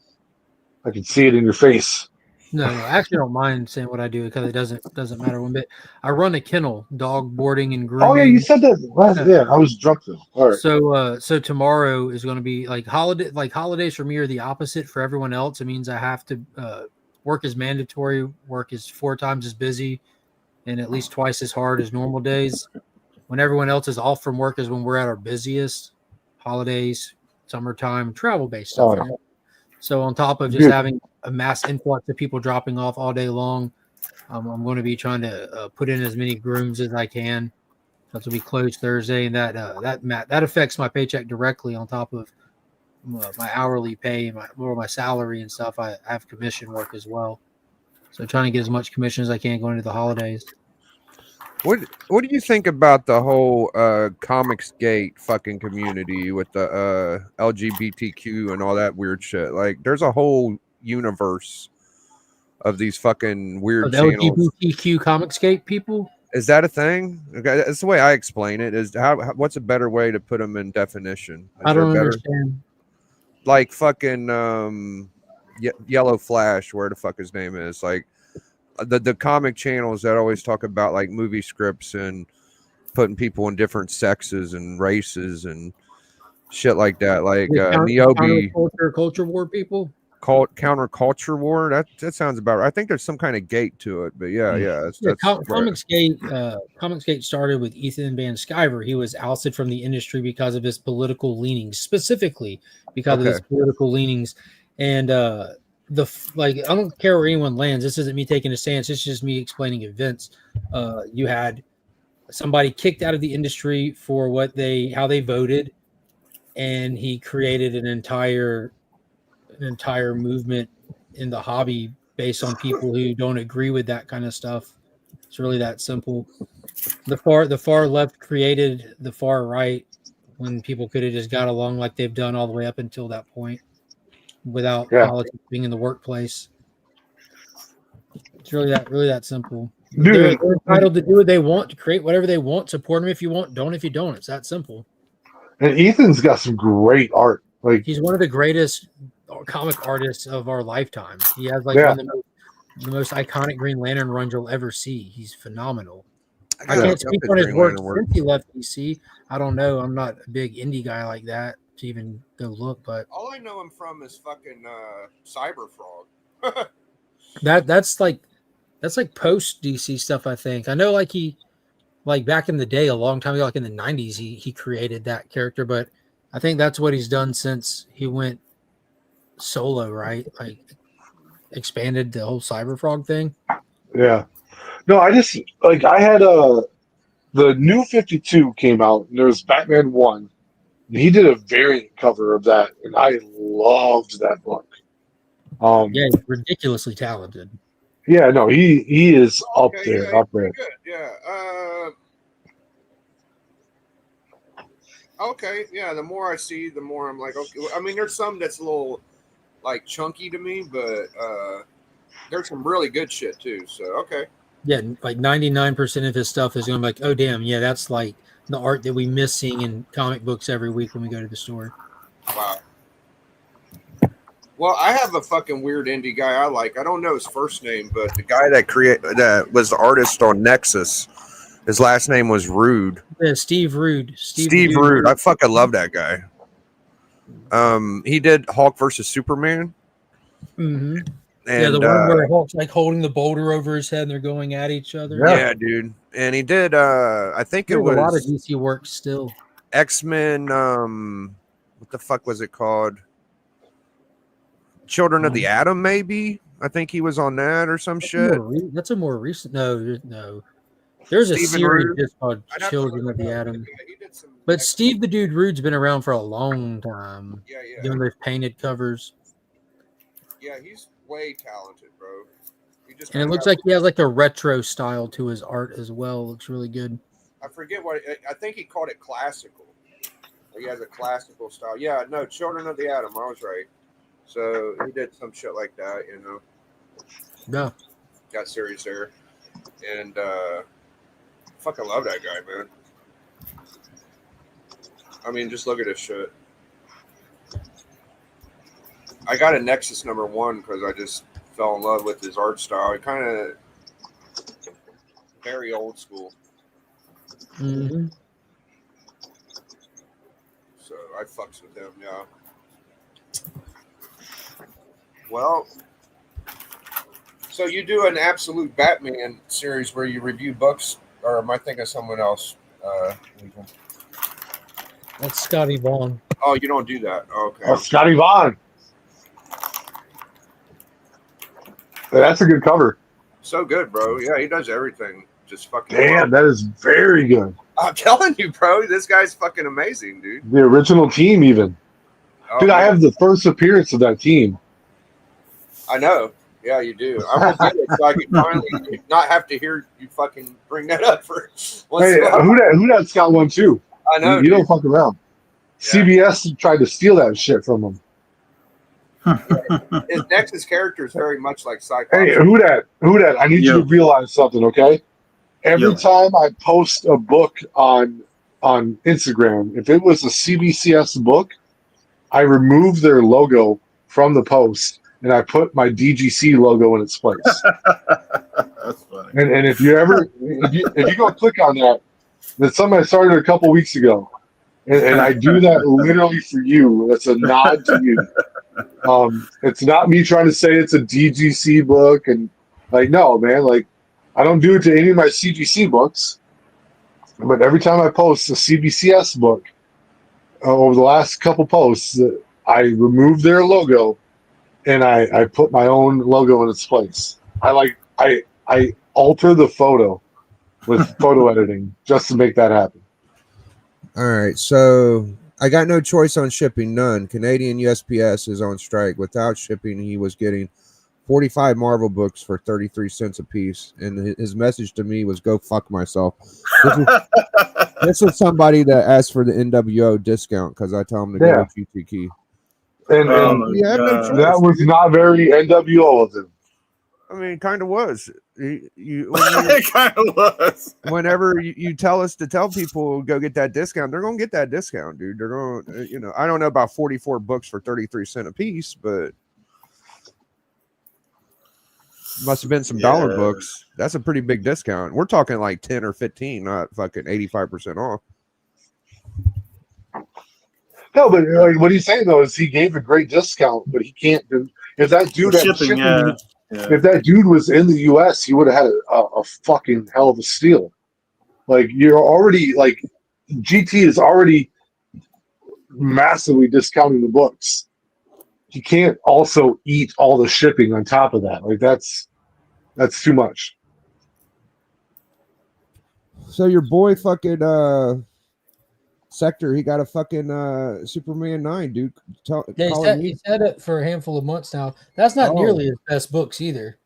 I can see it in your face. No, I actually don't mind saying what I do because it doesn't matter one bit. I run a kennel, dog boarding and grooming. Oh yeah, you said that last. Yeah, I was drunk though. All right. So tomorrow is going to be like holidays for me are the opposite for everyone else. It means I have to work is mandatory. Work is 4 times as busy and at least twice as hard as normal days. When everyone else is off from work is when we're at our busiest. Holidays, summertime, travel based stuff. Oh. So on top of just Good. having a mass influx of people dropping off all day long, I'm going to be trying to put in as many grooms as I can. That's will be closed Thursday, and that affects my paycheck directly. On top of my hourly pay, my salary and stuff, I have commission work as well. So trying to get as much commission as I can going into the holidays. What do you think about the whole Comicsgate fucking community with the LGBTQ and all that weird shit? Like, there's a whole universe of these fucking weird The channels. LGBTQ Comicsgate people. Is that a thing? Okay, that's the way I explain it. Is what's a better way to put them in definition? Is I there don't better- understand. Like fucking Yellow Flash, where the fuck his name is, like the comic channels that always talk about like movie scripts and putting people in different sexes and races and shit like that, like Niobe Culture war people. counterculture war. That sounds about right. I think there's some kind of gate to it, but yeah, that's right. Comicsgate started with Ethan Van Sciver. He was ousted from the industry because of his political leanings, specifically because of his political leanings. And I don't care where anyone lands. This isn't me taking a stance. It's just me explaining events. You had somebody kicked out of the industry for how they voted, and he created an entire movement in the hobby based on people who don't agree with that kind of stuff. It's really that simple. The far left created the far right when people could have just got along like they've done all the way up until that point without politics being in the workplace. It's really that simple. Dude, They're entitled to do what they want, to create whatever they want, support them if you want, don't if you don't. It's that simple. and Ethan's got some great art. Like, He's one of the greatest comic artists of our lifetime. He has one of the most iconic Green Lantern runs you'll ever see. He's phenomenal. I can't speak on his work since he left DC. I don't know. I'm not a big indie guy like that to even go look, but All I know him from is fucking Cyber Frog. that's like post DC stuff. I think I know. Like like back in the day, a long time ago, like in the 90s, he created that character. But I think that's what he's done since he went solo, right? Like expanded the whole Cyberfrog thing. Yeah. No, I just like I had the new 52 came out and there was Batman 1. And he did a variant cover of that, and I loved that book. Yeah, he's ridiculously talented. Yeah, no, he is up there, yeah, up there. Good. Yeah. Okay. Yeah. The more I see, the more I'm like, okay. I mean, there's some that's a little like chunky to me, but there's some really good shit too. So okay. Yeah, like 99% of his stuff is going to be like, oh damn, yeah, that's like the art that we miss seeing in comic books every week when we go to the store. Wow. Well, I have a fucking weird indie guy I like. I don't know his first name, but the guy that was the artist on Nexus, his last name was Rude. Yeah, Steve Rude. Steve Rude. I fucking love that guy. He did Hulk versus Superman. Mm-hmm. And, yeah, the one where Hulk's like holding the boulder over his head and they're going at each other. Yeah, dude. And he did I think it was a lot of DC work still. X-Men what the fuck was it called? Children of the Atom, maybe? I think he was on that or some shit. That's a more recent no. There's a series just called Children of the Atom. But Steve the Dude Rude's been around for a long time. Yeah. Doing those painted covers. Yeah, he's way talented, bro. And it looks like he has like a retro style to his art as well. It looks really good. I forget what I think he called it classical. He has a classical style. Yeah, no, Children of the Atom. I was right. So he did some shit like that, you know. Yeah. Got serious there. And fucking love that guy, man. I mean, just look at this shit. I got a Nexus #1 because I just fell in love with his art style. It kind of very old school. Mm-hmm. So I fucks with him, yeah. Well, so you do an absolute Batman series where you review books, or am I thinking of someone else? That's Scotty Vaughn. Oh, you don't do that. Okay. Oh, Scotty Vaughn. That's a good cover. So good, bro. Yeah, he does everything. Just fucking. Damn, that is very good. I'm telling you, bro. This guy's fucking amazing, dude. The original team, even. Oh, Dude, I man. have the first appearance of that team. I know. Yeah, you do. I'm gonna get it so I can finally not have to hear you fucking bring that up for once Hey, in a while. who that's got one too? I know. You don't fuck around. Yeah. CBS tried to steal that shit from him. His Nexus character is very much like Cyclops. Hey, who that? I need you to realize something, okay? Every time I post a book on Instagram, if it was a CBCS book, I remove their logo from the post and I put my DGC logo in its place. That's funny. And if you ever if you go click on that, that's something I started a couple weeks ago. And I do that literally for you. That's a nod to you. It's not me trying to say it's a DGC book and like no, man, like I don't do it to any of my CGC books. But every time I post a CBCS book over the last couple posts, I remove their logo and I put my own logo in its place. I alter the photo with photo editing just to make that happen. All right, so I got no choice on shipping, none. Canadian USPS is on strike. Without shipping, he was getting 45 Marvel books for 33 cents a piece, and his message to me was, "Go fuck myself." This is somebody that asked for the NWO discount because I tell him to go to GTK. And that was not very NWO of him. I mean, it kind of was. It kind of was. Whenever you tell us to tell people go get that discount, they're gonna get that discount, dude. They're going, I don't know about 44 books for 33 cents a piece, but must have been some dollar books. That's a pretty big discount. We're talking like 10 or 15, not fucking 85% off. No, but like what he's saying though is he gave a great discount, but he can't do if that dude had shipping. If that dude was in the US, he would have had a fucking hell of a steal. Like you're already like GT is already massively discounting the books. You can't also eat all the shipping on top of that. Like that's too much. So your boy fucking Sector, he got a fucking Superman 9, dude. Yeah, he's had it for a handful of months now. That's not nearly his best books either.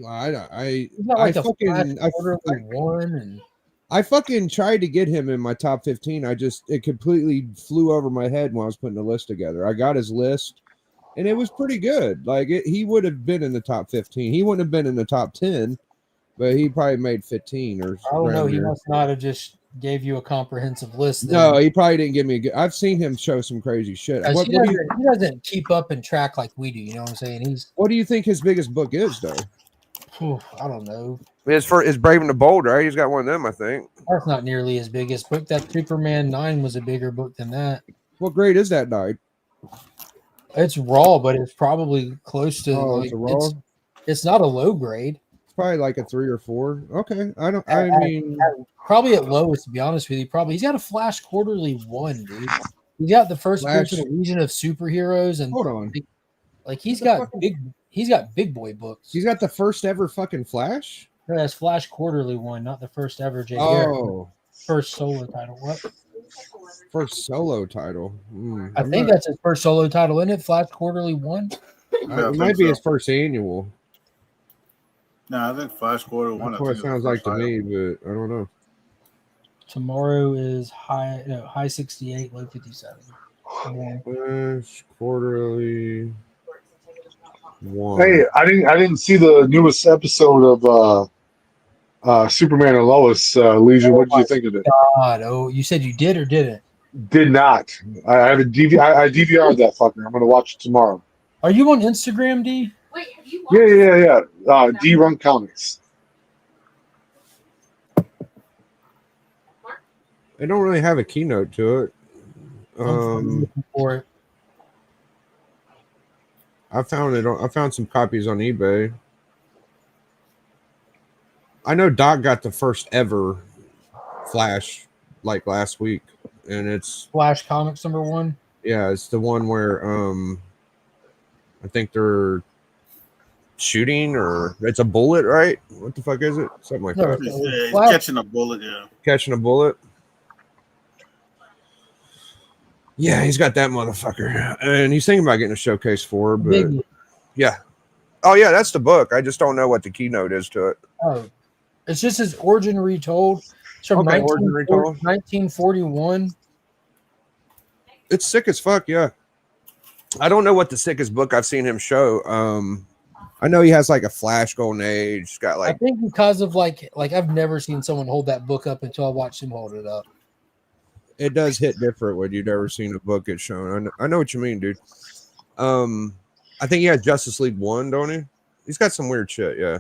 I He's not like a fucking one and I fucking tried to get him in my top 15. It completely flew over my head when I was putting the list together. I got his list and it was pretty good. Like he would have been in the top 15. He wouldn't have been in the top 10, but he probably made 15 or I don't know. He must not have just gave you a comprehensive list. Then. No, he probably didn't give me a good. I've seen him show some crazy shit. He doesn't keep up and track like we do. You know what I'm saying? What do you think his biggest book is, though? I don't know. It's Brave and the Bold, right? He's got one of them, I think. That's not nearly his biggest book. That Superman 9 was a bigger book than that. What grade is that, Nine? It's raw, but it's probably close to. Oh, it's a raw. It's not a low grade. Probably like a 3 or 4. Okay, probably at lowest, to be honest with you. Probably he's got a Flash Quarterly 1, dude. He's got the first person Legion of Superheroes, and hold on, like he's got big boy books. He's got the first ever fucking Flash. Yeah, that's Flash Quarterly 1, not the first ever J. First solo title. What? First solo title. I think that's his first solo title, isn't it? Flash Quarterly 1. It might be his first annual. No, I think Flash Quarter 1. That's what it sounds like to me, but I don't know. Tomorrow is high 68, low 57. Flash Quarterly 1. Hey, I didn't see the newest episode of Superman and Lois. Legion, what did you think of it? God, you said you did or didn't? Did not. I have a I DVR'd that fucker. I'm gonna watch it tomorrow. Are you on Instagram, D? Wait, have you Yeah. D Run Comics. They don't really have a keynote to it. For it. I found some copies on eBay. I know Doc got the first ever Flash like last week, and it's Flash Comics #1. Yeah, it's the one where I think they're shooting, or it's a bullet, right? What the fuck is it? Something like that. Yeah, catching a bullet, yeah. Catching a bullet. Yeah, he's got that motherfucker. And he's thinking about getting a showcase for, but yeah. Oh yeah, that's the book. I just don't know what the keynote is to it. Oh. It's just his origin retold. It's from 1941. It's sick as fuck, yeah. I don't know what the sickest book I've seen him show. I know he has like a Flash Golden Age. It's got like, I think because of like I've never seen someone hold that book up until I watched him hold it up. It does hit different when you've never seen a book get shown. I know what you mean, dude. I think he has Justice League 1, don't he? He's got some weird shit, yeah.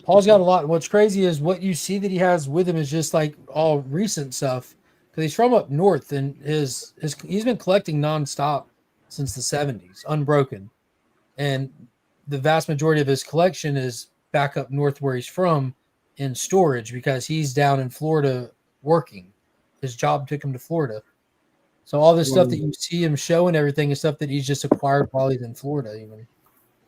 Paul's got a lot. What's crazy is what you see that he has with him is just like all recent stuff, because he's from up north, and he's been collecting nonstop since the 70s, unbroken, and the vast majority of his collection is back up north where he's from in storage, because he's down in Florida working. His job took him to Florida, so all this stuff that you see him show and everything is stuff that he's just acquired while he's in Florida. Even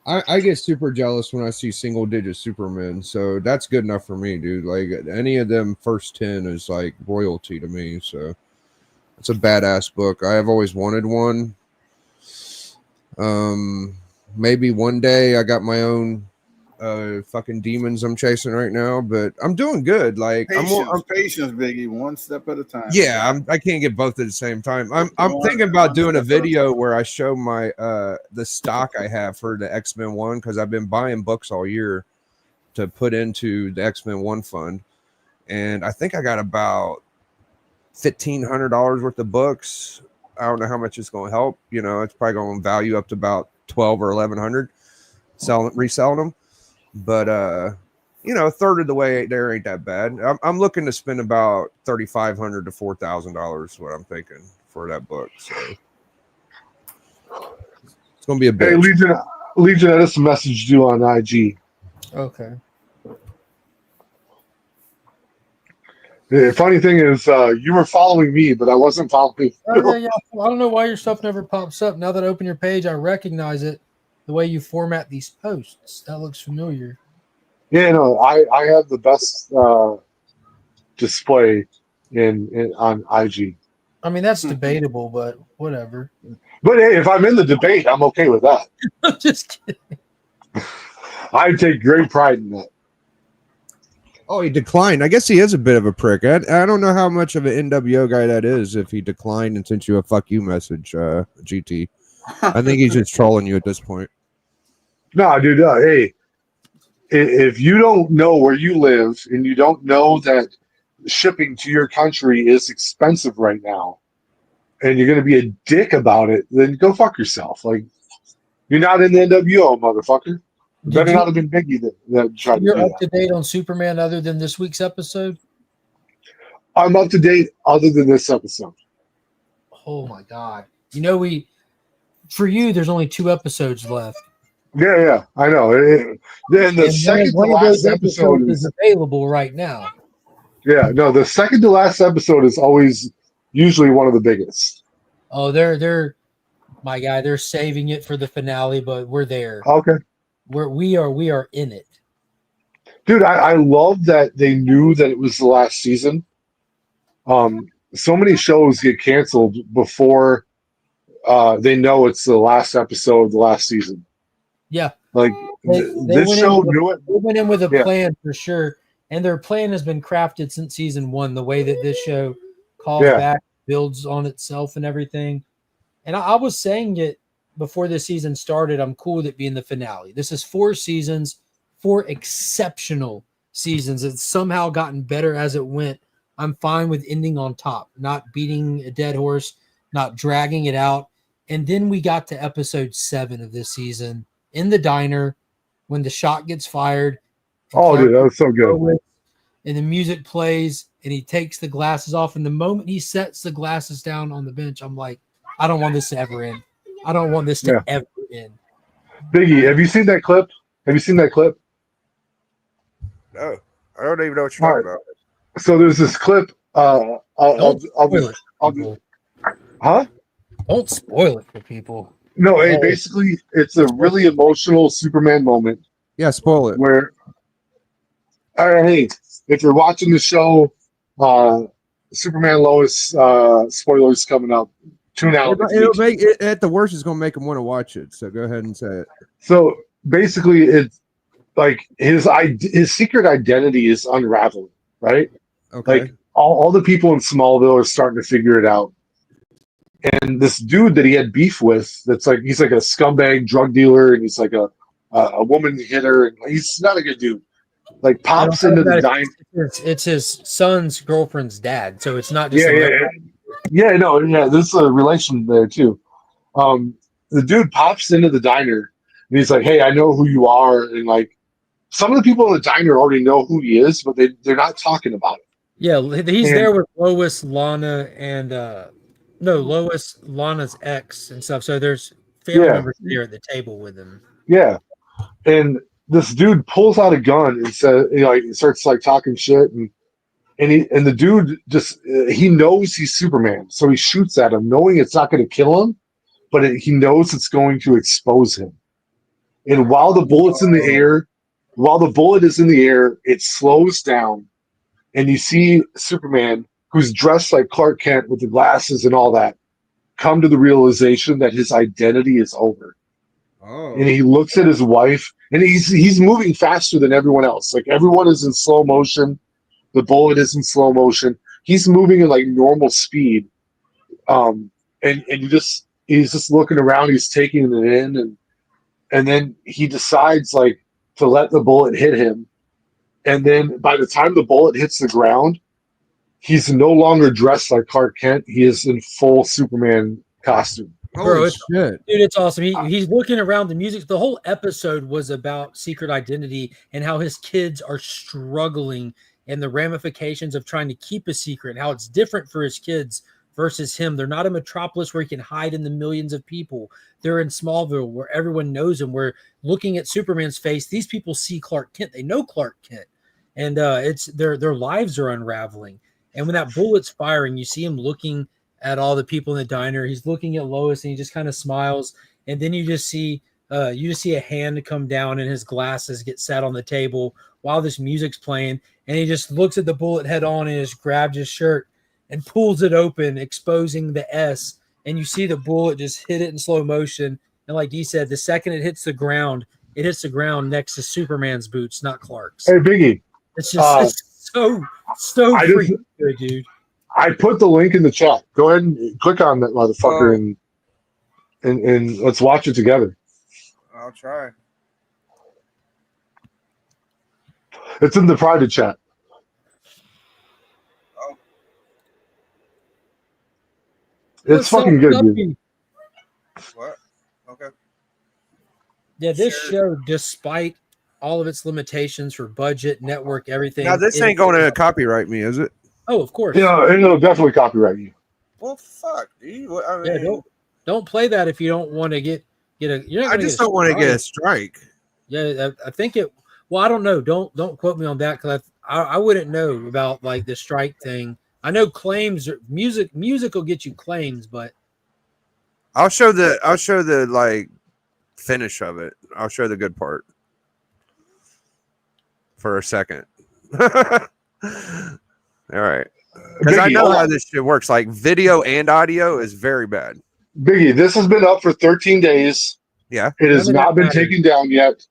I get super jealous when I see single digit Supermen, so that's good enough for me, dude. Like any of them first 10 is like royalty to me, so it's a badass book. I have always wanted one. Maybe one day. I got my own fucking demons I'm chasing right now, but I'm doing good. Like I'm patience, Biggie, one step at a time. Yeah, I can't get both at the same time. I'm thinking about doing a video where I show my the stock I have for the X-Men 1, because I've been buying books all year to put into the X-Men 1 fund, and I think I got about $1,500 worth of books. I don't know how much it's going to help. You know, it's probably going to value up to about 12 or 1,100 reselling them. But you know, a third of the way there ain't that bad. I'm looking to spend about $3,500 to $4,000. What I'm thinking for that book. So it's gonna be a bit. Hey, Legion, I just messaged you on IG. okay. The funny thing is, you were following me, but I wasn't following Oh, you. yeah. I don't know why your stuff never pops up. Now that I open your page, I recognize it. The way you format these posts, that looks familiar. Yeah, no, I have the best display on IG. I mean, that's debatable, but whatever. But hey, if I'm in the debate, I'm okay with that. I'm just kidding. I take great pride in that. Oh, he declined. I guess he is a bit of a prick. I don't know how much of an NWO guy that is if he declined and sent you a fuck you message, GT. I think he's just trolling you at this point. No, dude, hey, if you don't know where you live and you don't know that shipping to your country is expensive right now, and you're going to be a dick about it, then go fuck yourself. Like, you're not in the NWO, motherfucker. It better not have been Biggie that tried to You're do up that. to date on Superman other than this week's episode? I'm up to date other than this episode. Oh my god. You know, for you, there's only 2 episodes left. Yeah, I know. Then the And second to one of last those episode episodes is available right now. yeah, no, the second to last episode is always usually one of the biggest. Oh, they're my guy, they're saving it for the finale, but we're there. Okay. We are in it. Dude, I love that they knew that it was the last season. So many shows get canceled before they know it's the last episode, the last season. Yeah. Like They this went show in with knew it. They went in with a Yeah. plan for sure. And their plan has been crafted since season 1, the way that this show calls Yeah. back, builds on itself and everything. And I was saying it before this season started, I'm cool with it being the finale. This is 4 seasons, 4 exceptional seasons. It's somehow gotten better as it went. I'm fine with ending on top, not beating a dead horse, not dragging it out. And then we got to episode 7 of this season in the diner when the shot gets fired. Oh, dude, that was so good. And the music plays and he takes the glasses off. And the moment he sets the glasses down on the bench, I'm like, I don't want this to ever end. I don't want this to ever end. Biggie, have you seen that clip? Have you seen that clip? No, I don't even know what you're talking about. So there's this clip. Don't spoil it for people. Huh? Don't spoil it for people. No, hey, basically, it's a really emotional Superman moment. Yeah, spoil it. Where, all right, hey, if you're watching the show, Superman Lois spoilers coming up. Tune out. It'll make it, at the worst, it's going to make him want to watch it. So go ahead and say it. So basically, it's like his secret identity is unraveling, right? Okay. Like all the people in Smallville are starting to figure it out. And this dude that he had beef with, that's like he's like a scumbag drug dealer, and he's like a woman hitter, and he's not a good dude. Like pops into the diner. It's his son's girlfriend's dad, so it's not just There's a relation there too. The dude pops into the diner, and he's like, "Hey, I know who you are," and like some of the people in the diner already know who he is, but they're not talking about it. Yeah, he's there with Lois, Lana, and Lois, Lana's ex and stuff. So there's family members there at the table with him. Yeah, and this dude pulls out a gun and says, he starts like talking shit, and the dude just he knows he's Superman, so he shoots at him, knowing it's not going to kill him, but he knows it's going to expose him. And while the bullet's in the air, it slows down, and you see Superman, who's dressed like Clark Kent with the glasses and all that, come to the realization that his identity is over. Oh. And he looks at his wife, and he's moving faster than everyone else. Like everyone is in slow motion. The bullet is in slow motion. He's moving at like normal speed. And he's just looking around, he's taking it in, and then he decides like to let the bullet hit him. And then by the time the bullet hits the ground, he's no longer dressed like Clark Kent. He is in full Superman costume. Holy shit. Dude, it's awesome. He's looking around the music. The whole episode was about secret identity and how his kids are struggling and the ramifications of trying to keep a secret and how it's different for his kids versus him. They're not in Metropolis where he can hide in the millions of people. They're in Smallville where everyone knows him. We're looking at Superman's face. These people see Clark Kent. They know Clark Kent. And it's their lives are unraveling. And when that bullet's firing, you see him looking at all the people in the diner. He's looking at Lois, and he just kind of smiles. And then you just see a hand come down, and his glasses get set on the table while this music's playing. And he just looks at the bullet head on and just grabs his shirt and pulls it open, exposing the S. And you see the bullet just hit it in slow motion. And like he said, the second it hits the ground next to Superman's boots, not Clark's. Hey, Biggie. It's just it's so freaking good, dude. I put the link in the chat. Go ahead and click on that motherfucker and let's watch it together. I'll try. It's in the private chat. It's fucking good, dude. What? Okay. Yeah, this show, despite all of its limitations for budget, network, everything. Now this ain't going to copyright me, is it? Oh, of course. Yeah, it'll definitely copyright you. Well, fuck, dude. I mean, Yeah, don't play that if you don't want to get a. You're not I just don't want to get a strike. Yeah, I think it. Well, I don't know. Don't quote me on that because I wouldn't know about like the strike thing. I know claims music will get you claims, but I'll show the like finish of it. I'll show the good part for a second. All right. Because I know how this shit works. Like video and audio is very bad. Biggie, this has been up for 13 days. Yeah. It has not been taken down yet.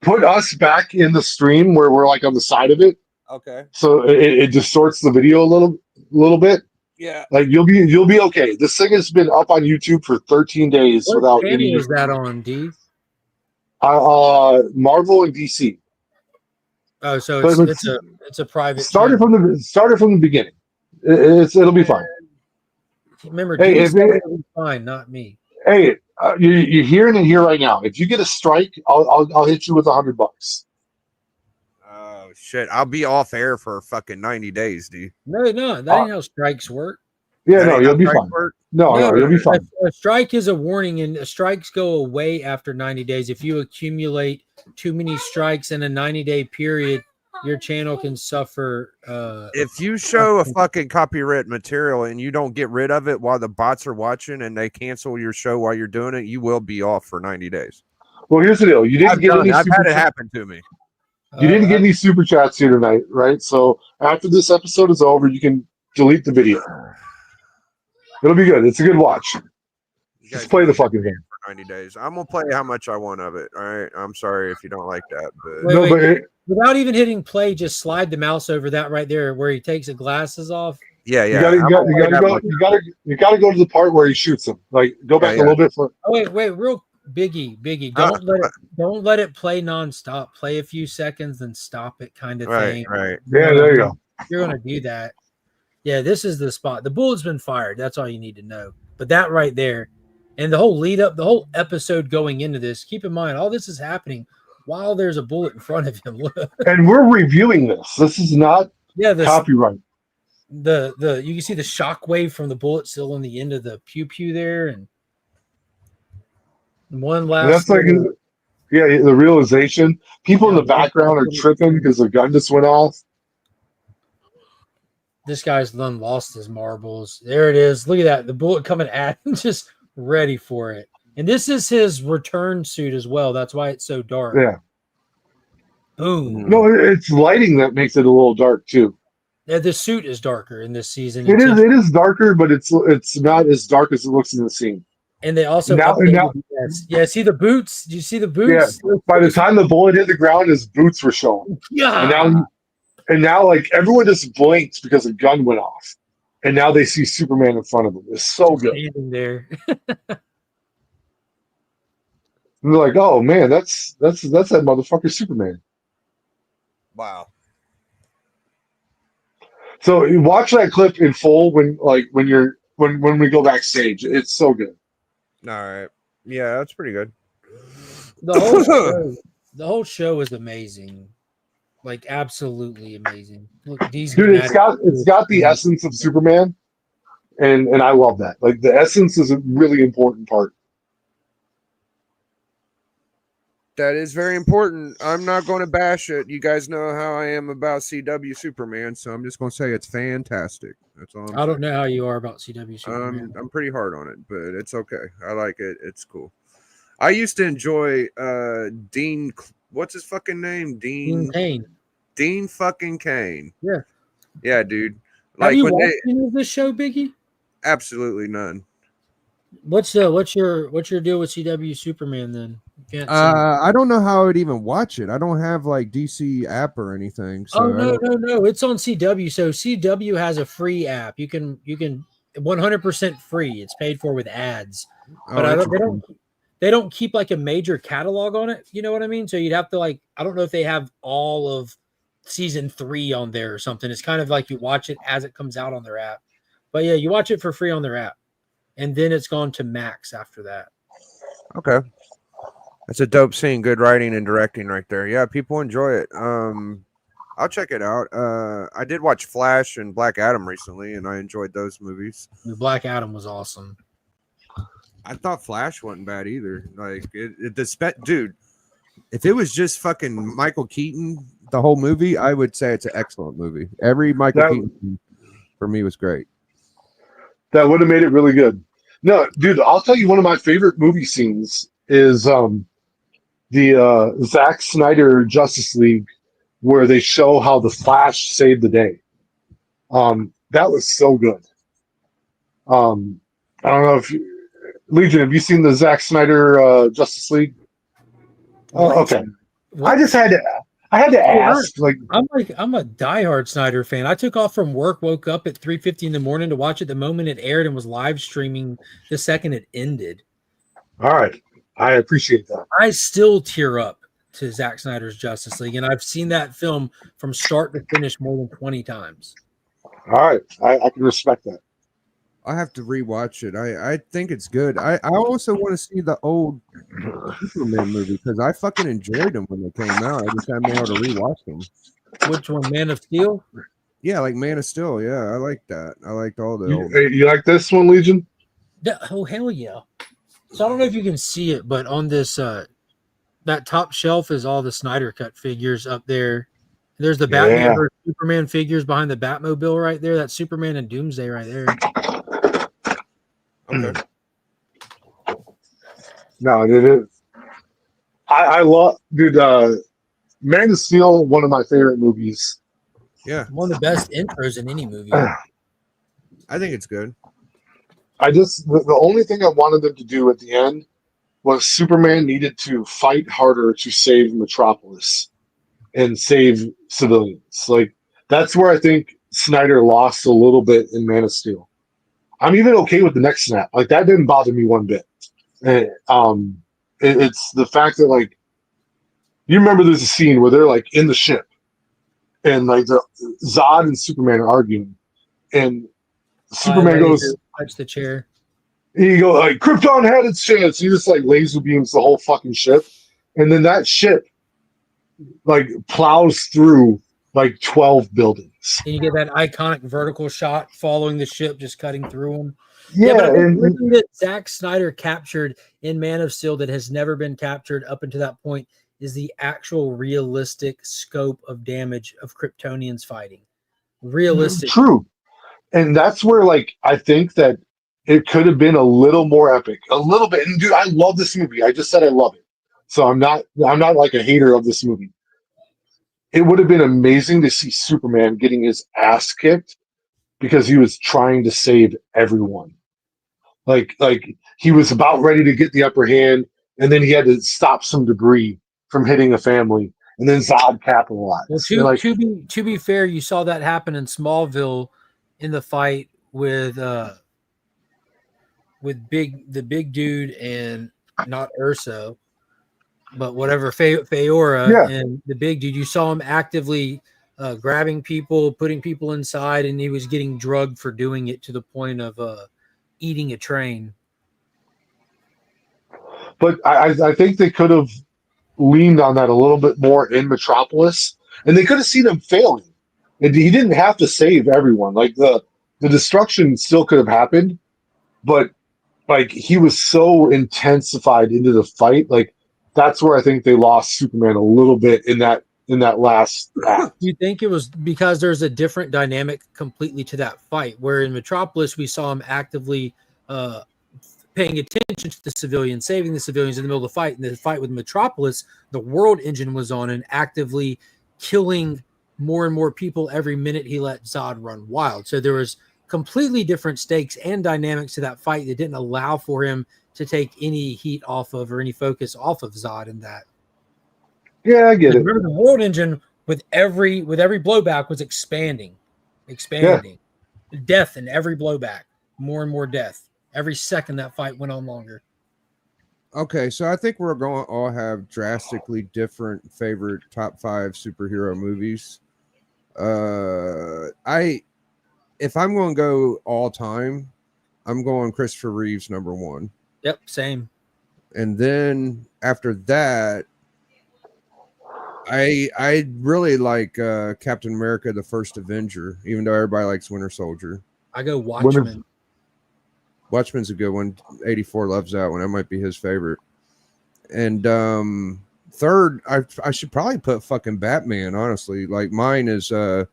Put us back in the stream where we're like on the side of it. Okay. So it distorts the video a little bit. Yeah. Like you'll be okay. This thing has been up on YouTube for 13 days what without channel any. is that on, D? Marvel and DC. Oh, so But it's a private. Started from the beginning. It'll be fine. Remember, Hey, D's it'll be fine, not me. Hey, you're hearing it here right now. If you get a strike, I'll hit you with $100. Oh shit! I'll be off air for fucking 90 days, dude. No, that ain't how strikes work. Yeah, That no, ain't you'll how be strikes fine. work? No, you'll be fine. A strike is a warning, and strikes go away after 90 days. If you accumulate too many strikes in a 90-day period, your channel can suffer. If you show a fucking copyright material and you don't get rid of it while the bots are watching and they cancel your show while you're doing it, you will be off for 90 days. Well, here's the deal. You didn't get any. I've super had it chat- happen to me. You didn't get any super chats here tonight, right? So after this episode is over, you can delete the video. It'll be good. It's a good watch. You guys Just play the fucking game. for 90 days. I'm gonna play how much I want of it. All right. I'm sorry if you don't like that, but Wait, without even hitting play, just slide the mouse over that right there where he takes the glasses off. yeah. You gotta go to the part where he shoots him. Like go back a little bit. Oh wait, real Biggie. Don't let it play nonstop. Play a few seconds, then stop it, kind of thing. Right. Yeah, there you go. You're gonna do that. Yeah, this is the spot. The bullet's been fired. That's all you need to know. But that right there, and the whole lead up, the whole episode going into this. Keep in mind, all this is happening while there's a bullet in front of him. And we're reviewing this. This is not copyright. The you can see the shock wave from the bullet still on the end of the pew there, and one last. And that's like, the realization. People in the background are tripping because the gun just went off. This guy's done lost his marbles. There it is. Look at that. The bullet coming at him, just ready for it. And this is his return suit as well. That's why it's so dark. Yeah. Boom. No, it's lighting that makes it a little dark too. Yeah, the suit is darker in this season. It is darker, but it's not as dark as it looks in the scene. And they also see the boots. Do you see the boots? Yeah. By the time the bullet hit the ground, his boots were showing. Yeah. And now like everyone just blinked because a gun went off. And now they see Superman in front of them. It's so good. Standing there. And they're like, oh man, that's that motherfucker Superman. Wow. So you watch that clip in full when we go backstage. It's so good. All right. Yeah, that's pretty good. The whole show is amazing. Like absolutely amazing. Look, these Dude, it's got the essence of Superman, and I love that. Like the essence is a really important part. That is very important. I'm not going to bash it. You guys know how I am about CW Superman, so I'm just going to say it's fantastic. That's all. I don't know how you are about CW Superman. I'm pretty hard on it, but it's okay. I like it. It's cool. I used to enjoy Dean. What's his fucking name? Dean Kane. Dean fucking Kane. Yeah. Yeah, dude. Have you watched any of this show, Biggie? Absolutely none. What's your deal with CW Superman then? You can't see it. I don't know how I'd even watch it. I don't have like DC app or anything. So no. It's on CW. So CW has a free app. You can 100% free. It's paid for with ads. But they don't keep like a major catalog on it. You know what I mean? So you'd have to I don't know if they have all of season 3 on there or something. It's kind of like you watch it as it comes out on their app. But yeah, you watch it for free on their app. And then it's gone to Max after that. Okay. That's a dope scene. Good writing and directing right there. Yeah, people enjoy it. I'll check it out. I did watch Flash and Black Adam recently, and I enjoyed those movies. Black Adam was awesome. I thought Flash wasn't bad either. Dude, if it was just fucking Michael Keaton, the whole movie, I would say it's an excellent movie. Every Michael Keaton for me was great. That would have made it really good. No, dude, I'll tell you one of my favorite movie scenes is the Zack Snyder Justice League where they show how the Flash saved the day. That was so good. I don't know if Legion, have you seen the Zack Snyder Justice League? Oh, okay. I had to ask. I'm a diehard Snyder fan. I took off from work, woke up at 3:50 in the morning to watch it the moment it aired, and was live streaming the second it ended. All right, I appreciate that. I still tear up to Zack Snyder's Justice League, and I've seen that film from start to finish more than 20 times. All right, I can respect that. I have to rewatch it. I think it's good. I also want to see the old Superman movie because I fucking enjoyed them when they came out. I just haven't been able to rewatch them. Which one, Man of Steel? Yeah, like Man of Steel. Yeah, I like that. I liked all the old. You like this one, Legion? Oh, hell yeah. So I don't know if you can see it, but on this that top shelf is all the Snyder Cut figures up there. There's the Batman versus Superman figures behind the Batmobile right there. That's Superman and Doomsday right there. Okay. No, it is. I love, dude. Man of Steel, one of my favorite movies. Yeah, one of the best intros in any movie. I think it's good. The only thing I wanted them to do at the end was Superman needed to fight harder to save Metropolis and save civilians. Like that's where I think Snyder lost a little bit in Man of Steel. I'm even okay with the neck snap. Like that didn't bother me one bit. And, it's the fact that like you remember there's a scene where they're like in the ship and like the Zod and Superman are arguing, and Superman goes touch the chair. He goes like Krypton had its chance. He just like laser beams the whole fucking ship, and then that ship like plows through like 12 buildings. And you get that iconic vertical shot following the ship, just cutting through them. Yeah, but everything that Zack Snyder captured in Man of Steel that has never been captured up until that point is the actual realistic scope of damage of Kryptonians fighting. Realistic. True. And that's where like I think that it could have been a little more epic. A little bit. And dude, I love this movie. I just said I love it. So I'm not like a hater of this movie. It would have been amazing to see Superman getting his ass kicked because he was trying to save everyone. Like he was about ready to get the upper hand, and then he had to stop some debris from hitting a family, and then Zod capitalized. Well, to be fair, you saw that happen in Smallville in the fight with the big dude and not Urso, but whatever Feora and the big dude. You saw him actively grabbing people, putting people inside, and he was getting drugged for doing it to the point of eating a train. But I think they could have leaned on that a little bit more in Metropolis, and they could have seen him failing. And he didn't have to save everyone. Like the destruction still could have happened, but like he was so intensified into the fight, like that's where I think they lost Superman a little bit in that last act. Do you think it was because there's a different dynamic completely to that fight? Where in Metropolis we saw him actively paying attention to the civilians, saving the civilians in the middle of the fight. In the fight with Metropolis, the World Engine was on and actively killing more and more people every minute he let Zod run wild. So there was completely different stakes and dynamics to that fight that didn't allow for him to take any heat off of or any focus off of Zod in that. Yeah, I get it. Remember, the World Engine with every blowback was expanding. Death in every blowback, more and more death. Every second that fight went on longer. Okay, so I think we're going to all have drastically different favorite top 5 superhero movies. If I'm going to go all time, I'm going Christopher Reeves number 1. Yep, same. And then after that, I really like Captain America: The First Avenger, even though everybody likes Winter Soldier. I go Watchmen. Watchmen's a good one. 84 loves that one. That might be his favorite. And third, I should probably put fucking Batman, honestly. Like mine is the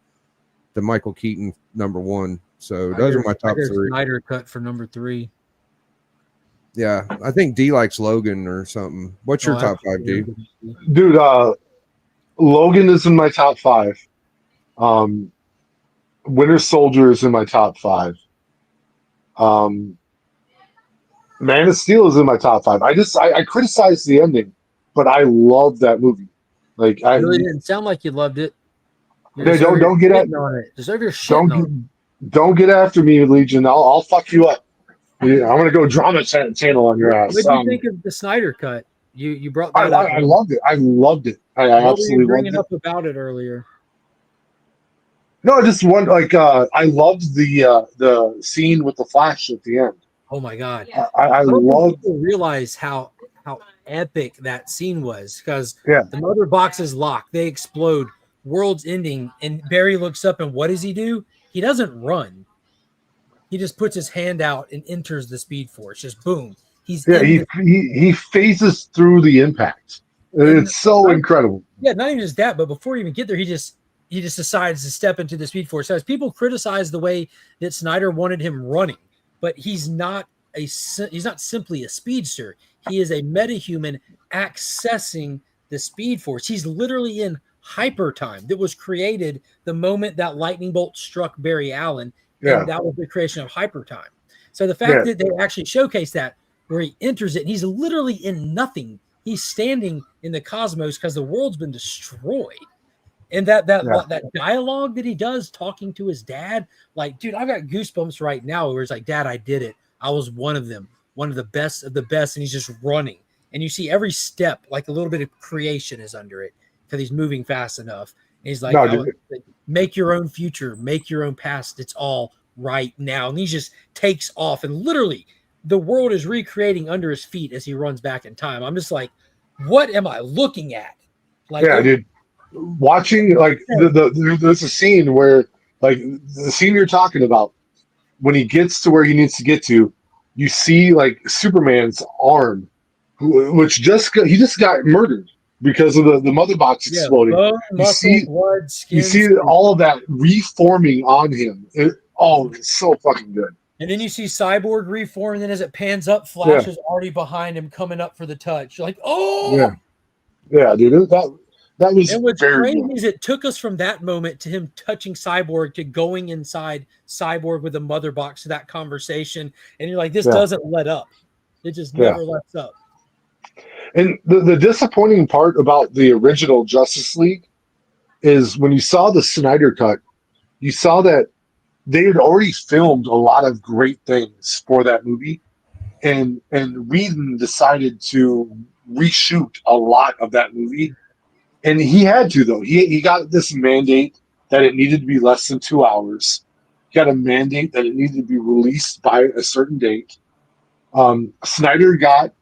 Michael Keaton number 1. So those are my top 3. Snyder cut for number 3. Yeah, I think D likes Logan or something. What's your top 5, D? Dude, Logan is in my top 5. Winter Soldier is in my top 5. Man of Steel is in my top 5. I criticized the ending, but I love that movie. Like I really didn't sound like you loved it. Don't get at on it. Deserve your shit on it. Don't get after me, Legion. I'll fuck you up. Yeah, I'm gonna go drama channel on your ass. What do you think of the Snyder cut? You brought that up. I loved it. I loved it. I absolutely bringing loved up about it earlier. No, I just want I loved the scene with the Flash at the end. Oh my god! I don't love. think people realize how epic that scene was because Yeah. the mother boxes lock, they explode, world's ending, and Barry looks up and what does he do? He doesn't run. He just puts his hand out and enters the Speed Force. Just boom. He phases through the impact. It's so incredible. Yeah, not even just that, but before you even get there, he just decides to step into the Speed Force. As people criticize the way that Snyder wanted him running, but he's not simply a speedster. He is a metahuman accessing the Speed Force. He's literally in hyper time that was created the moment that lightning bolt struck Barry Allen. Yeah. And that was the creation of hyper time. So the fact that they actually showcase that where he enters it and he's literally in nothing. He's standing in the cosmos because the world's been destroyed. And that dialogue that he does talking to his dad, like, dude, I've got goosebumps right now where it's like, Dad, I did it. I was one of them, one of the best of the best. And he's just running. And you see every step, like a little bit of creation is under it because he's moving fast enough. And he's like, make your own future, make your own past. It's all right now. And he just takes off and literally the world is recreating under his feet as he runs back in time. I'm just like, what am I looking at? Like, dude. Watching like there's a scene where like the scene you're talking about when he gets to where he needs to get to, you see like Superman's arm, which he just got murdered because of the mother box exploding. Bone, muscle, blood, skin, you see all of that reforming on him. It's so fucking good. And then you see Cyborg reform, and then as it pans up, Flash is already behind him, coming up for the touch. You're like, oh, yeah, dude. That was. And what's very crazy good. is it took us from that moment to him touching Cyborg to going inside Cyborg with a mother box to that conversation, and you're like, this doesn't let up. It just never lets up. And the disappointing part about the original Justice League is when you saw the Snyder cut, you saw that they had already filmed a lot of great things for that movie, and Whedon decided to reshoot a lot of that movie, and he had to though. He got this mandate that it needed to be less than 2 hours. He got a mandate that it needed to be released by a certain date. Snyder got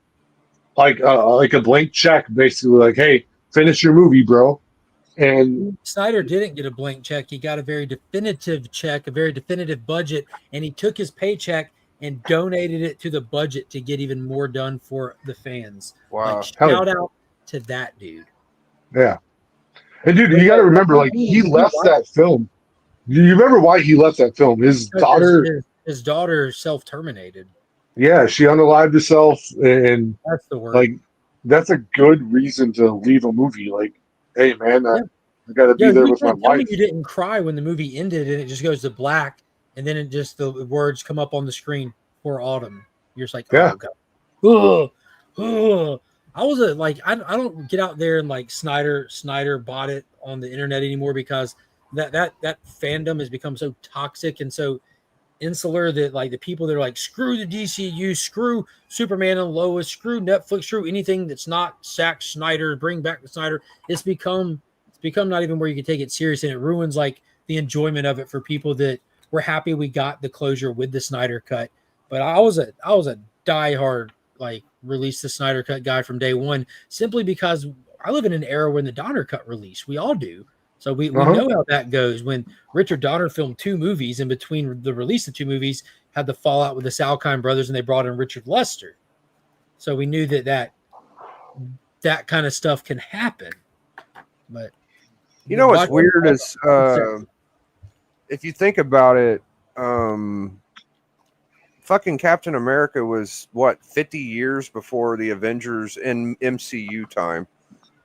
like a blank check, basically like, hey, finish your movie, bro. And Snyder didn't get a blank check. He got a very definitive check, a very definitive budget, and he took his paycheck and donated it to the budget to get even more done for the fans. Wow. Like, to that dude. Yeah. And dude, you got to remember, like he left that film. Do you remember why he left that film? His daughter, his daughter self-terminated. yeah, she unalived herself, and That's the word. like that's a good reason to leave a movie. Like, hey man, I got to be there with my Tell me wife. you didn't cry when the movie ended and it just goes to black, and then it just the words come up on the screen for autumn. You're just like, Yeah. oh god. I was I don't get out there and like Snyder bought it on the internet anymore because that fandom has become so toxic and so insular that like the people that are like screw the DCU, screw Superman and Lois, screw Netflix, screw anything that's not Zack Snyder, bring back the Snyder. It's become not even where you can take it serious, and it ruins like the enjoyment of it for people that were happy we got the closure with the Snyder cut. But I was a diehard like release the Snyder cut guy from day one, simply because I live in an era when the Donner cut released. We all do. So we know how that goes. When Richard Donner filmed 2 movies, and between the release of 2 movies had the fallout with the Salkind brothers, and they brought in Richard Lester. So we knew that kind of stuff can happen. But you know what's weird is if you think about it, fucking Captain America was what 50 years before the Avengers in MCU time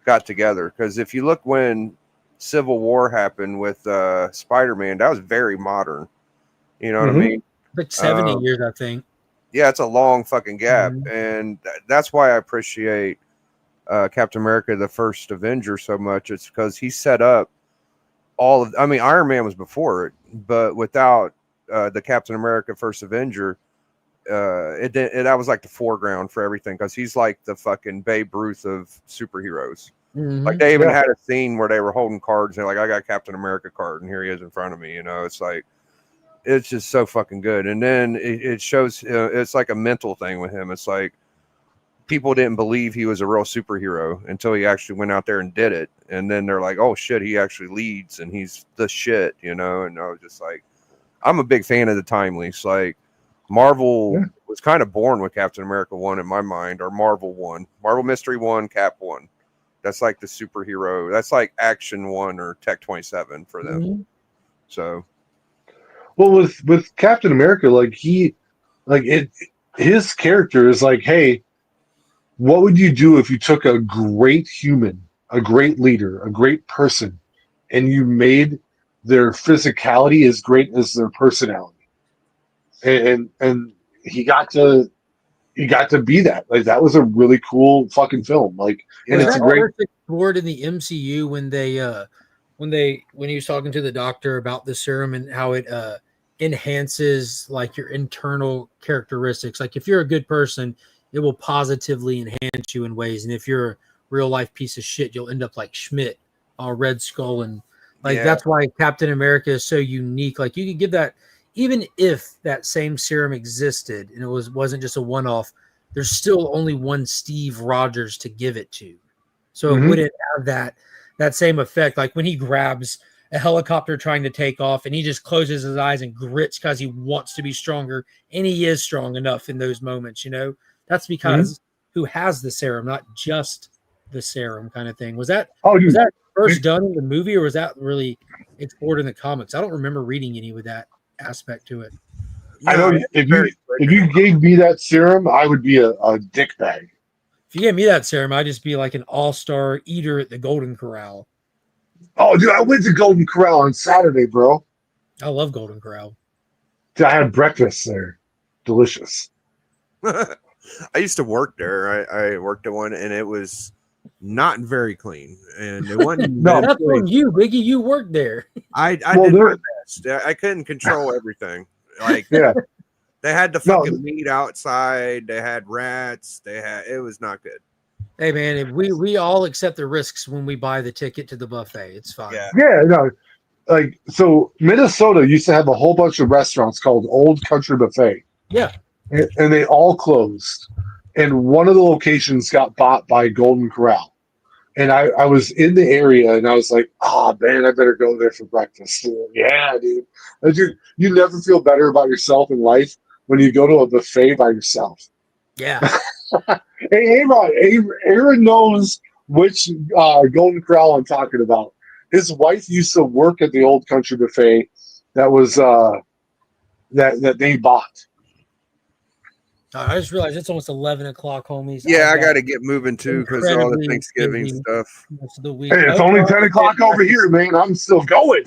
got together. Because if you look when Civil War happened with Spider-Man, that was very modern. You know what I mean? Like 70 years, I think. Yeah, it's a long fucking gap, and that's why I appreciate Captain America: The First Avenger so much. It's because he set up all of. I mean, Iron Man was before it, but without the Captain America: First Avenger, that was like the foreground for everything, because he's like the fucking Babe Ruth of superheroes. Like they even had a scene where they were holding cards and they're like, I got Captain America card and here he is in front of me. You know, it's like, it's just so fucking good. And then it shows, it's like a mental thing with him. It's like people didn't believe he was a real superhero until he actually went out there and did it. And then they're like, oh shit, he actually leads and he's the shit, you know? And I was just like, I'm a big fan of the Timelies. Like Marvel was kind of born with Captain America 1 in my mind, or Marvel 1, Marvel Mystery 1, Cap 1. That's like the superhero. That's like Action 1 or Tech 27 for them. So, well, with Captain America, like his character is like, hey, what would you do if you took a great human, a great leader, a great person, and you made their physicality as great as their personality? And he got to be that. Like that was a really cool fucking film. Like, and it's a great explored in the MCU when he was talking to the doctor about the serum and how it enhances like your internal characteristics. Like if you're a good person, it will positively enhance you in ways, and if you're a real life piece of shit, you'll end up like Schmidt, Red Skull, and like that's why Captain America is so unique. Like you could give that. Even if that same serum existed and it wasn't just a one-off, there's still only one Steve Rogers to give it to. So it wouldn't have that same effect. Like when he grabs a helicopter trying to take off and he just closes his eyes and grits because he wants to be stronger, and he is strong enough in those moments, you know? That's because who has the serum, not just the serum kind of thing. Was that first done in the movie, or was that really explored in the comics? I don't remember reading any with that aspect to it. I know if you gave me that serum, I would be a dick bag. If you gave me that serum, I'd just be like an all-star eater at the Golden Corral. Oh, dude, I went to Golden Corral on Saturday, bro. I love Golden Corral. Dude, I had breakfast there. Delicious. I used to work there. I worked at one, and it was not very clean, and it wasn't. No, that's on you, Biggie. You worked there. I did my best. I couldn't control everything. Like, they had the fucking meat outside. They had rats. It was not good. Hey man, we all accept the risks when we buy the ticket to the buffet. It's fine. Yeah, no. Like, so Minnesota used to have a whole bunch of restaurants called Old Country Buffet. Yeah. And they all closed. And one of the locations got bought by Golden Corral. And I was in the area and I was like, oh man, I better go there for breakfast. Yeah, dude. You never feel better about yourself in life when you go to a buffet by yourself. Yeah. Hey, Aaron knows which Golden Corral I'm talking about. His wife used to work at the Old Country Buffet that was that they bought. I just realized it's almost 11 o'clock, homies. Yeah, I got got to get moving too because all the incredibly Thanksgiving busy stuff. most of the week. Hey, it's Oh, only well, 10 o'clock over here, man. I'm still going.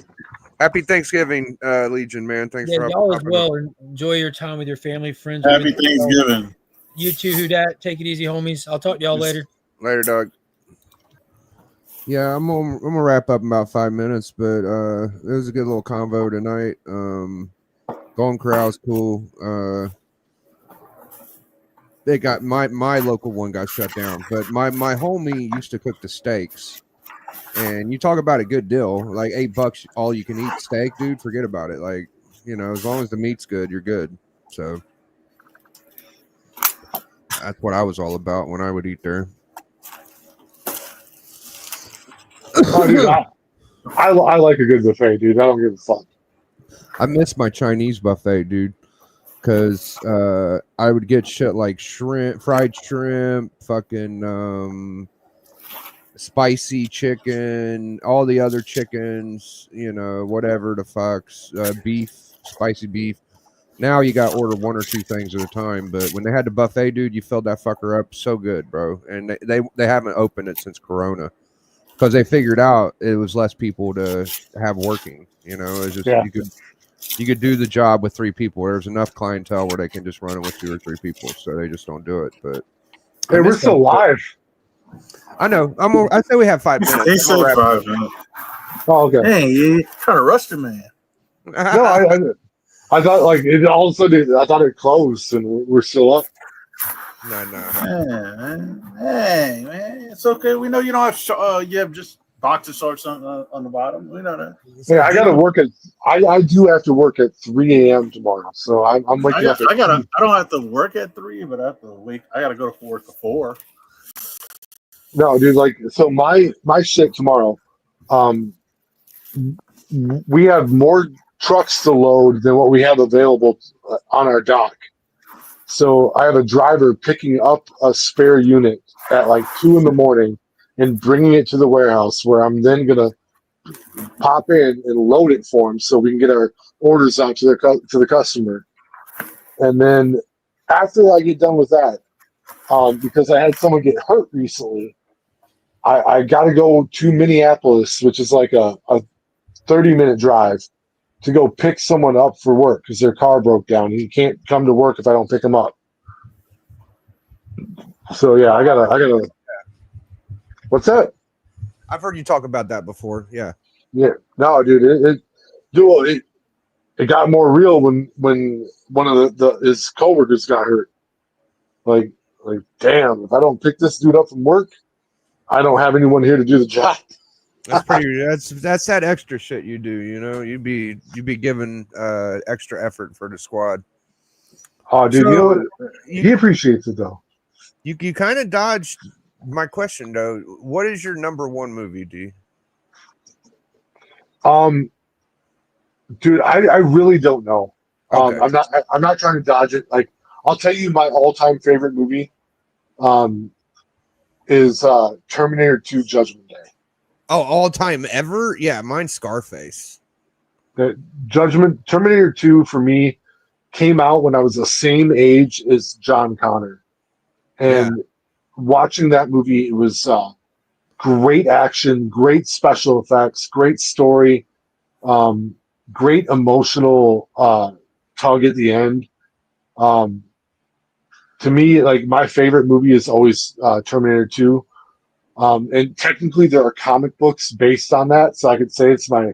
Happy Thanksgiving, Legion, man. Thanks Yeah, for y'all as popping up. well. Enjoy your time with your family, friends. Happy everything else. Thanksgiving. You too, who dat. Take it easy, homies. I'll talk to y'all later. Later, dog. Yeah, I'm gonna wrap up in about 5 minutes, but it was a good little convo tonight. Golden Corral's cool. They got my local one got shut down, but my homie used to cook the steaks, and you talk about a good deal, like $8 all you can eat steak, dude. Forget about it. Like, you know, as long as the meat's good, you're good. So that's what I was all about when I would eat there. Oh, dude, I like a good buffet, dude. I don't give a fuck. I miss my Chinese buffet, dude, because I would get shit like shrimp, fried shrimp, fucking spicy chicken, all the other chickens, you know, whatever the fucks, beef, spicy beef. Now you got to order 1 or 2 things at a time, but when they had the buffet, dude, you filled that fucker up so good, bro. And they haven't opened it since Corona because they figured out it was less people to have working. You know, it's just you could do the job with 3 people. There's enough clientele where they can just run it with 2 or 3 people, so they just don't do it. But hey, we're still live. I know. I say we have 5 minutes. They said 5 minutes. Oh, okay. Hey, you kind of rushed it, man. No, I thought like it all of a sudden I thought it closed and we're still up. No. Hey, man, it's okay. We know you don't have you have just boxer shorts on the bottom. We know that. Yeah, I gotta work at. I do have to work at 3 a.m. tomorrow, so I'm waking up. I don't have to work at 3, but I have to wake. I gotta go to work at 4. No, dude. Like, so my shit tomorrow. We have more trucks to load than what we have available on our dock. So I have a driver picking up a spare unit at like 2 a.m. and bringing it to the warehouse where I'm then gonna pop in and load it for him so we can get our orders out to the customer. And then after I get done with that, because I had someone get hurt recently, I got to go to Minneapolis, which is like a 30-minute drive, to go pick someone up for work because their car broke down. He can't come to work if I don't pick him up. So yeah, I gotta. What's that? I've heard you talk about that before. Yeah. Yeah. No, dude. It got more real when one of his coworkers got hurt. Like, damn! If I don't pick this dude up from work, I don't have anyone here to do the job. That's pretty. That's that extra shit you do. You know, you'd be giving extra effort for the squad. Oh, dude, So, you know what? He appreciates it though. You kind of dodged my question though. What is your number 1 movie, D? Dude, I really don't know. Okay. I'm not trying to dodge it. Like, I'll tell you my all-time favorite movie is Terminator 2 Judgment Day. Oh, all time ever? Yeah, mine's Scarface. Terminator 2 for me came out when I was the same age as John Connor. And watching that movie, it was great action, great special effects, great story, great emotional tug at the end. To me, like, my favorite movie is always Terminator 2. And technically there are comic books based on that, so I could say it's my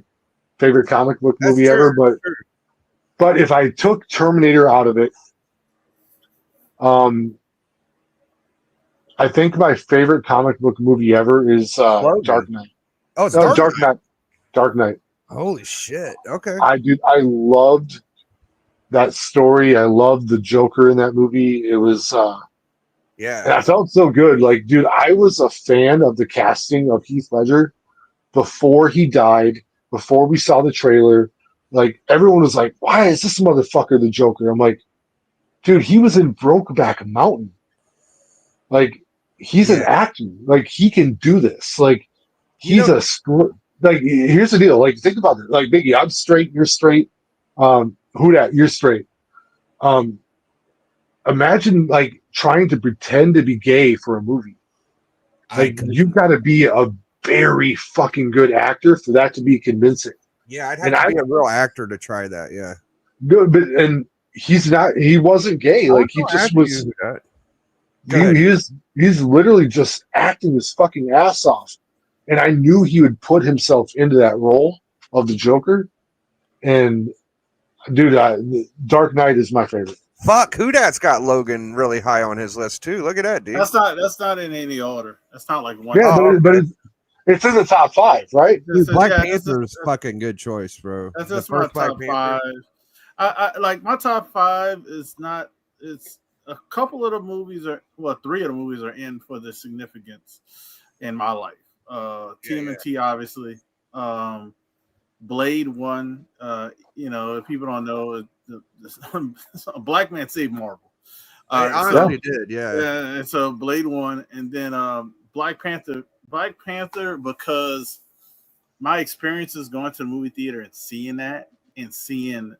favorite comic book movie ever. But if I took Terminator out of it, I think my favorite comic book movie ever is Dark Knight. Oh, it's Dark Knight. Dark Knight. Holy shit. Okay. I loved that story. I loved the Joker in that movie. It was and I felt so good. Like, dude, I was a fan of the casting of Heath Ledger before he died, before we saw the trailer. Like, everyone was like, why is this motherfucker the Joker? I'm like, dude, he was in Brokeback Mountain. Like, he's an Yeah. actor. Like he can do this. Like You he's know- like here's the deal. Like think about it. Like Biggie, I'm straight, you're straight. Who dat, you're straight. Um, Imagine like trying to pretend to be gay for a movie. Like you've got to be a very fucking good actor for that to be convincing. Yeah, I'd have And to I- be a real actor to try that. Yeah. Good, but and he's not. He wasn't gay. Like he I'll just ask was. you that. Go ahead. He's literally just acting his fucking ass off. And I knew he would put himself into that role of the Joker. And dude, Dark Knight is my favorite. Fuck, who that's got Logan really high on his list too? Look at that, dude. That's not in any order. That's not like one. Yeah, Oh, but it's in the top 5, right? This is- Black yeah, this Panther is- is fucking good choice, bro. That's The just my first Black top Panther. 5. I like my top 5 is not. It's a couple of the movies are 3 of the movies are in for the significance in my life. TMNT obviously. Blade 1. If people don't know, a black man saved Marvel. I honestly did, yeah. Yeah, and so Blade 1, and then Black Panther because my experiences going to the movie theater and seeing that and seeing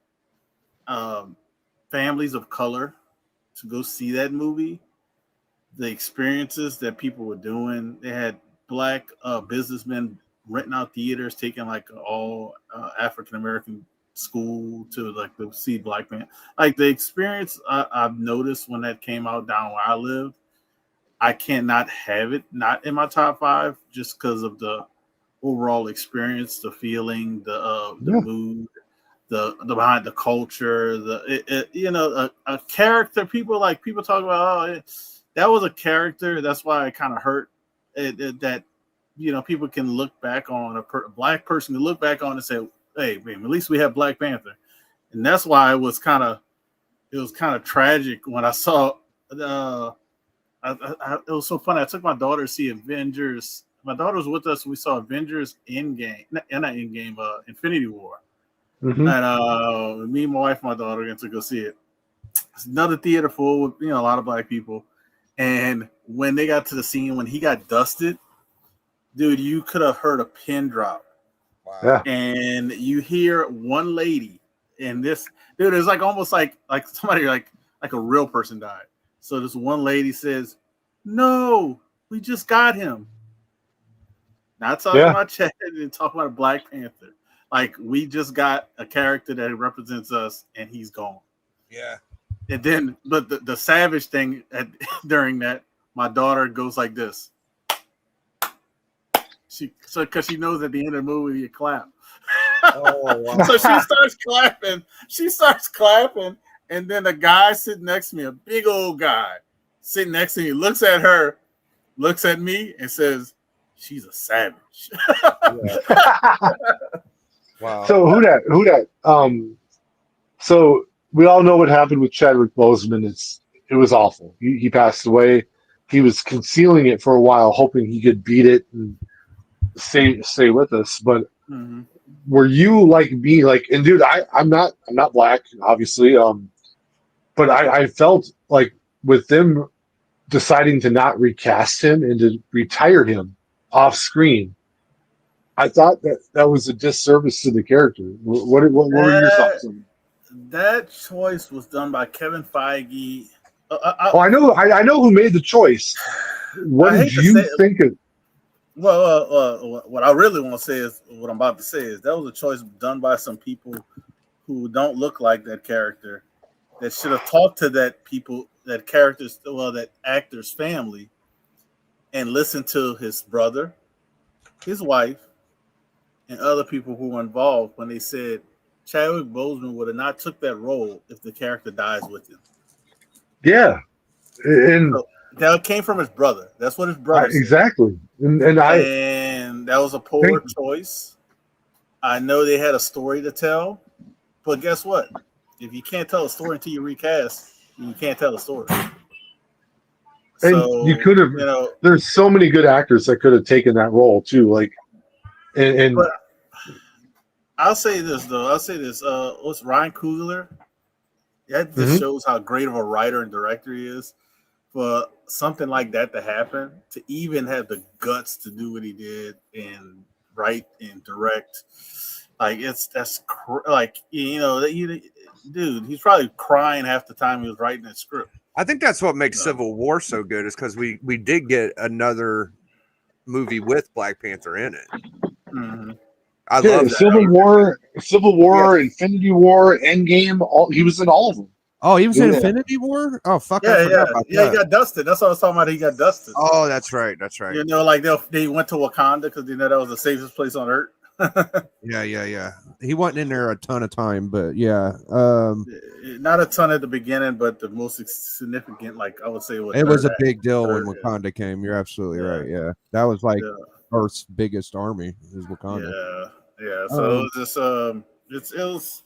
families of color to go see that movie, the experiences that people were doing, they had black businessmen renting out theaters, taking like all African American school to like to see Black Panther. Like the experience I've noticed when that came out down where I lived, I cannot have it not in my top 5 just because of the overall experience, the feeling, the mood, the behind the culture, a character. People talk about, that was a character. That's why it kind of hurt that people can look back on a black person can look back on and say, hey, man, at least we have Black Panther. And that's why it was kind of tragic when I saw it was so funny. I took my daughter to see Avengers. My daughter was with us. We saw Avengers Endgame, not Endgame, Infinity War. Mhm. And me, my wife, and my daughter went to go see it. It's another theater full with a lot of black people. And when they got to the scene when he got dusted, dude, you could have heard a pin drop. Wow. Yeah. And you hear one lady, and this dude is like almost like somebody like a real person died. So this one lady says, "No, we just got him." Not talking about Chad and talking about a Black Panther. Like we just got a character that represents us, and he's gone. Yeah. And then, but the savage thing during that, my daughter goes like this. Because she knows at the end of the movie you clap. Oh, wow. So she starts clapping. And then the guy sitting next to me, a big old guy sitting next to me, looks at her, looks at me, and says, "She's a savage." Wow. So who dat? So we all know what happened with Chadwick Boseman. It was awful. He passed away. He was concealing it for a while, hoping he could beat it and stay with us. But were you like me? Like, and dude, I'm not black, obviously. But I felt like with them deciding to not recast him and to retire him off screen, I thought that was a disservice to the character. What were your thoughts on that choice was done by Kevin Feige. I know who made the choice. What did you think of? Well, what I really want to say is what I'm about to say is that was a choice done by some people who don't look like that character, that should have talked to that actor's family, and listened to his brother, his wife, and other people who were involved when they said Chadwick Boseman would have not took that role if the character dies with him. Yeah, and so that came from his brother. That's what his brother said. Exactly, and that was a poor choice. I know they had a story to tell, but guess what? If you can't tell a story until you recast, you can't tell a story. And so you could have. There's so many good actors that could have taken that role too. Like, and but I'll say this though. What's Ryan Coogler? That just shows how great of a writer and director he is. for something like that to happen, to even have the guts to do what he did and write and direct, like like dude, he's probably crying half the time he was writing that script. I think that's what makes Civil War so good, is because we did get another movie with Black Panther in it. Mm-hmm. I love that. Civil War, Infinity War, Endgame. He was in all of them. Oh, he was in Infinity War? Oh, fuck. Yeah, I forgot about that. He got dusted. That's what I was talking about. He got dusted. Oh, that's right. You know, like they went to Wakanda because they know that was the safest place on earth. Yeah. He wasn't in there a ton of time, but yeah. Not a ton at the beginning, but the most significant, like I would say, it was a big deal when Wakanda came. You're absolutely right. Yeah, that was like Earth's biggest army is Wakanda. Yeah. So it was just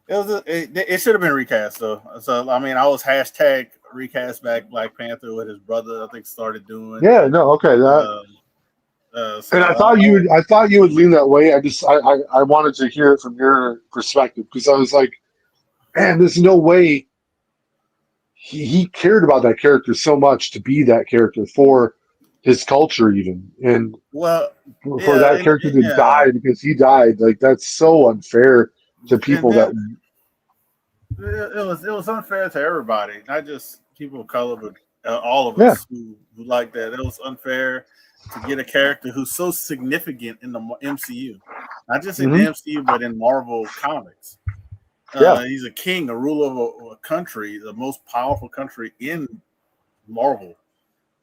it should have been recast though. So I mean, I was hashtag recast back Black Panther with his brother. I think started doing. Yeah. No. Okay. That. And I thought you would lean that way. I wanted to hear it from your perspective, because I was like, man, there's no way he cared about that character so much to be that character for his culture, even, and for that character to die because he died. Like, that's so unfair to people. It was unfair to everybody, not just people of color, but all of us who like that. It was unfair to get a character who's so significant in the MCU, not just in the MCU, but in Marvel Comics. He's a king, a ruler of a country, the most powerful country in Marvel.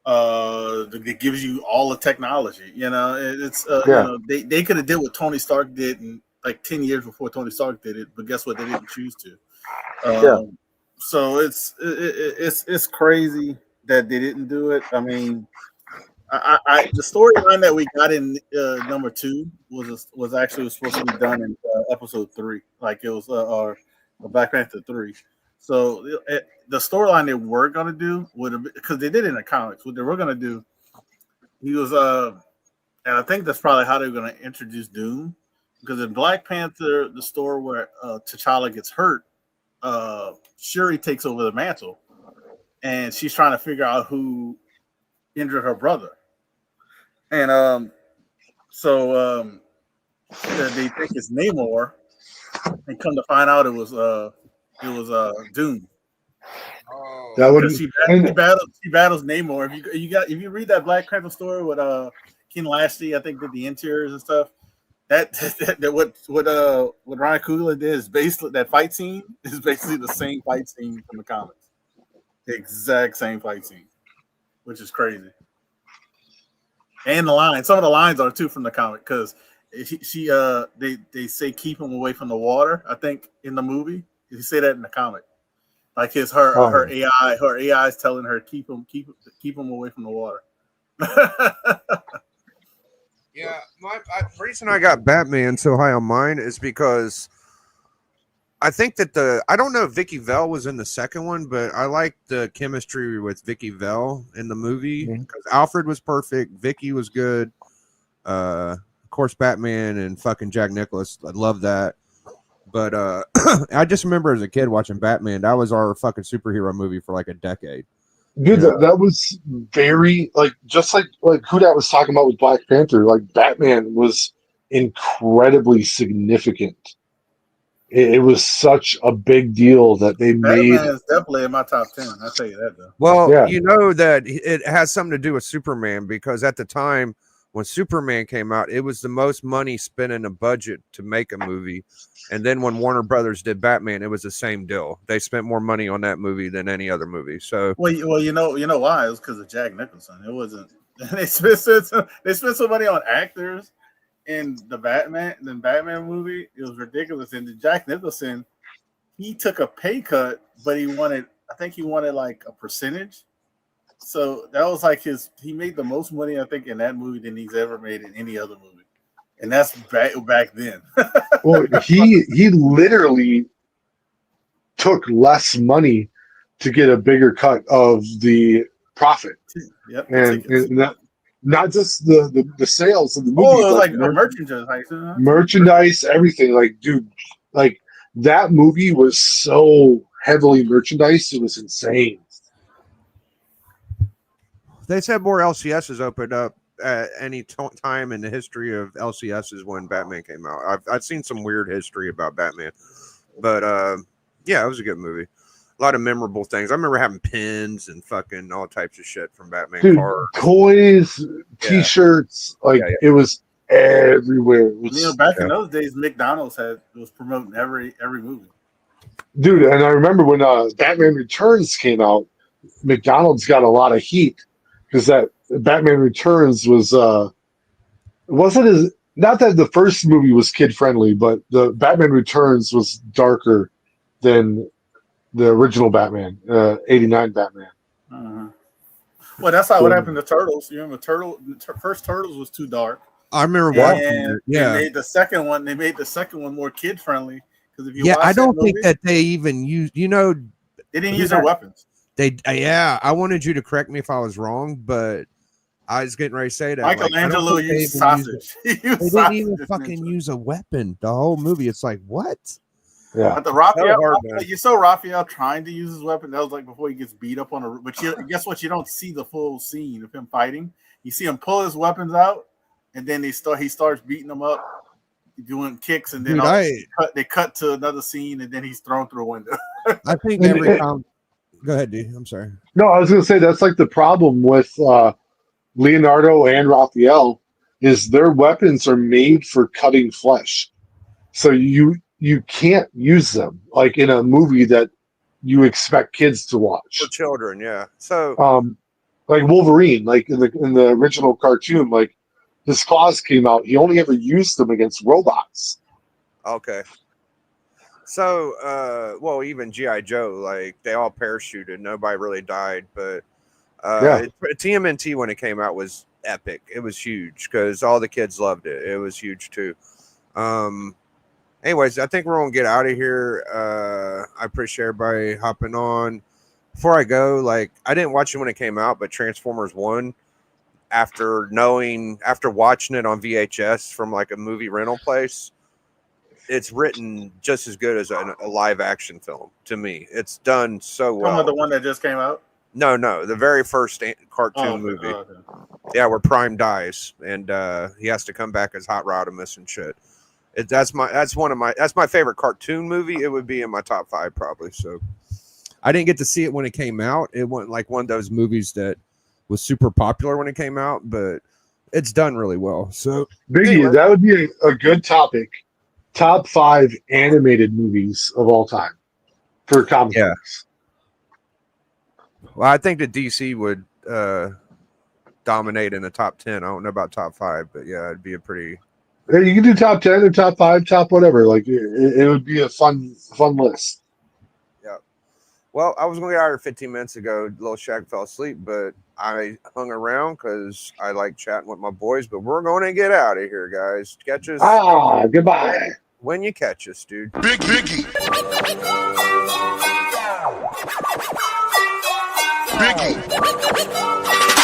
That gives you all the technology. You know, they could have did what Tony Stark did in like 10 years before Tony Stark did it, but guess what? They didn't choose to. So it's crazy that they didn't do it. I mean, the storyline that we got in number 2 was actually supposed to be done in episode 3, like it was or Black Panther 3. So the storyline they were gonna do would have, because they did it in the comics. What they were gonna do, he was and I think that's probably how they were gonna introduce Doom, because in Black Panther, the story where T'Challa gets hurt, Shuri takes over the mantle, and she's trying to figure out who injured her brother. And they think it's Namor, and come to find out it was Doom. That would she battles Namor. If you read that Black Panther story with Ken Lashley, I think did the interiors and stuff. That what Ryan Coogler did is basically that fight scene is basically the same fight scene from the comics, the exact same fight scene, which is crazy. And the lines, some of the lines are too from the comic, because they say keep him away from the water. I think in the movie, you say that in the comic, like her AI is telling her keep him away from the water. Yeah, the reason I got Batman so high on mine is because I think that I don't know if Vicky Vale was in the second one, but I like the chemistry with Vicky Vale in the movie, because Alfred was perfect, Vicky was good. Of course, Batman and fucking Jack Nicklaus, I love that. But I just remember as a kid watching Batman. That was our fucking superhero movie for like a decade. Dude, that was very just like Hudat was talking about with Black Panther. Like, Batman was incredibly significant. It was such a big deal that they made. Batman is definitely in my top 10. I'll tell you that though. Well, you know that it has something to do with Superman, because at the time when Superman came out, it was the most money spent in a budget to make a movie. And then when Warner Brothers did Batman, it was the same deal. They spent more money on that movie than any other movie. So well, you know why? It was because of Jack Nicholson. It wasn't. They spent some money on actors in the Batman movie. It was ridiculous. And the Jack Nicholson, he took a pay cut, but he wanted like a percentage. So that was like he made the most money, I think, in that movie than he's ever made in any other movie. And that's back then. Well, he literally took less money to get a bigger cut of the profit. Yep. And that, not just the sales of the movie. Oh, it was like merchandise. Merchandise, everything. Like, dude, like that movie was so heavily merchandised, it was insane. They said more LCSs opened up at any time in the history of LCSs when Batman came out. I've seen some weird history about Batman, but yeah, it was a good movie. A lot of memorable things. I remember having pins and fucking all types of shit from Batman Dude, cars. toys, T-shirts, like it was everywhere. It was, You know, back in those days, McDonald's was promoting every movie. dude, and I remember when Batman Returns came out, McDonald's got a lot of heat because that Batman Returns was wasn't as, not that the first movie was kid friendly, but the Batman Returns was darker than the original Batman, 89 Batman. Well, that's how what happened to Turtles. You remember first Turtles was too dark. I remember watching it. Yeah, they made the second one more kid friendly because if you watch I don't that movie, think that they even use. You know, they didn't use their weapons. They I wanted you to correct me if I was wrong, but I was getting ready to say that Michelangelo used sausage. They didn't even fucking use a weapon the whole movie. It's like, what? Yeah. But the Raphael, you saw Raphael trying to use his weapon. That was like before he gets beat up on a. But guess what? You don't see the full scene of him fighting. You see him pull his weapons out, and then he starts beating them up, doing kicks, and then they cut to another scene, and then he's thrown through a window. I think every time. Go ahead, dude. I'm sorry. No, I was going to say that's like the problem with Leonardo and Raphael is their weapons are made for cutting flesh, so you can't use them like in a movie that you expect kids to watch for children. Yeah, so like Wolverine, like in the original cartoon, like his claws came out. He only ever used them against robots. Okay. So, well, even G.I. Joe, like they all parachuted. Nobody really died, but TMNT when it came out was epic. It was huge because all the kids loved it. It was huge too. Anyways, I think we're gonna get out of here. I appreciate everybody hopping on. Before I go, like I didn't watch it when it came out, but Transformers 1, after watching it on VHS from like a movie rental place, it's written just as good as a live action film to me. It's done so well. The one that just came out? No, the very first cartoon movie. Okay. Yeah, where Prime dies and he has to come back as Hot Rodimus and shit. That's my favorite cartoon movie. It would be in my top 5 probably. So I didn't get to see it when it came out. It wasn't like one of those movies that was super popular when it came out, but it's done really well. So Biggie, anyway. that would be a good topic. Top 5 animated movies of all time for comic books. Well, I think that DC would dominate in the top 10. I don't know about top 5, but yeah, it'd be a pretty. Yeah, you can do top 10 or top 5, top whatever. Like it would be a fun list. Yeah. Well, I was going to get out here 15 minutes ago. Little Shaq fell asleep, but I hung around because I like chatting with my boys. But we're going to get out of here, guys. Catch us. Goodbye. When you catch us, dude. Biggie. Biggie.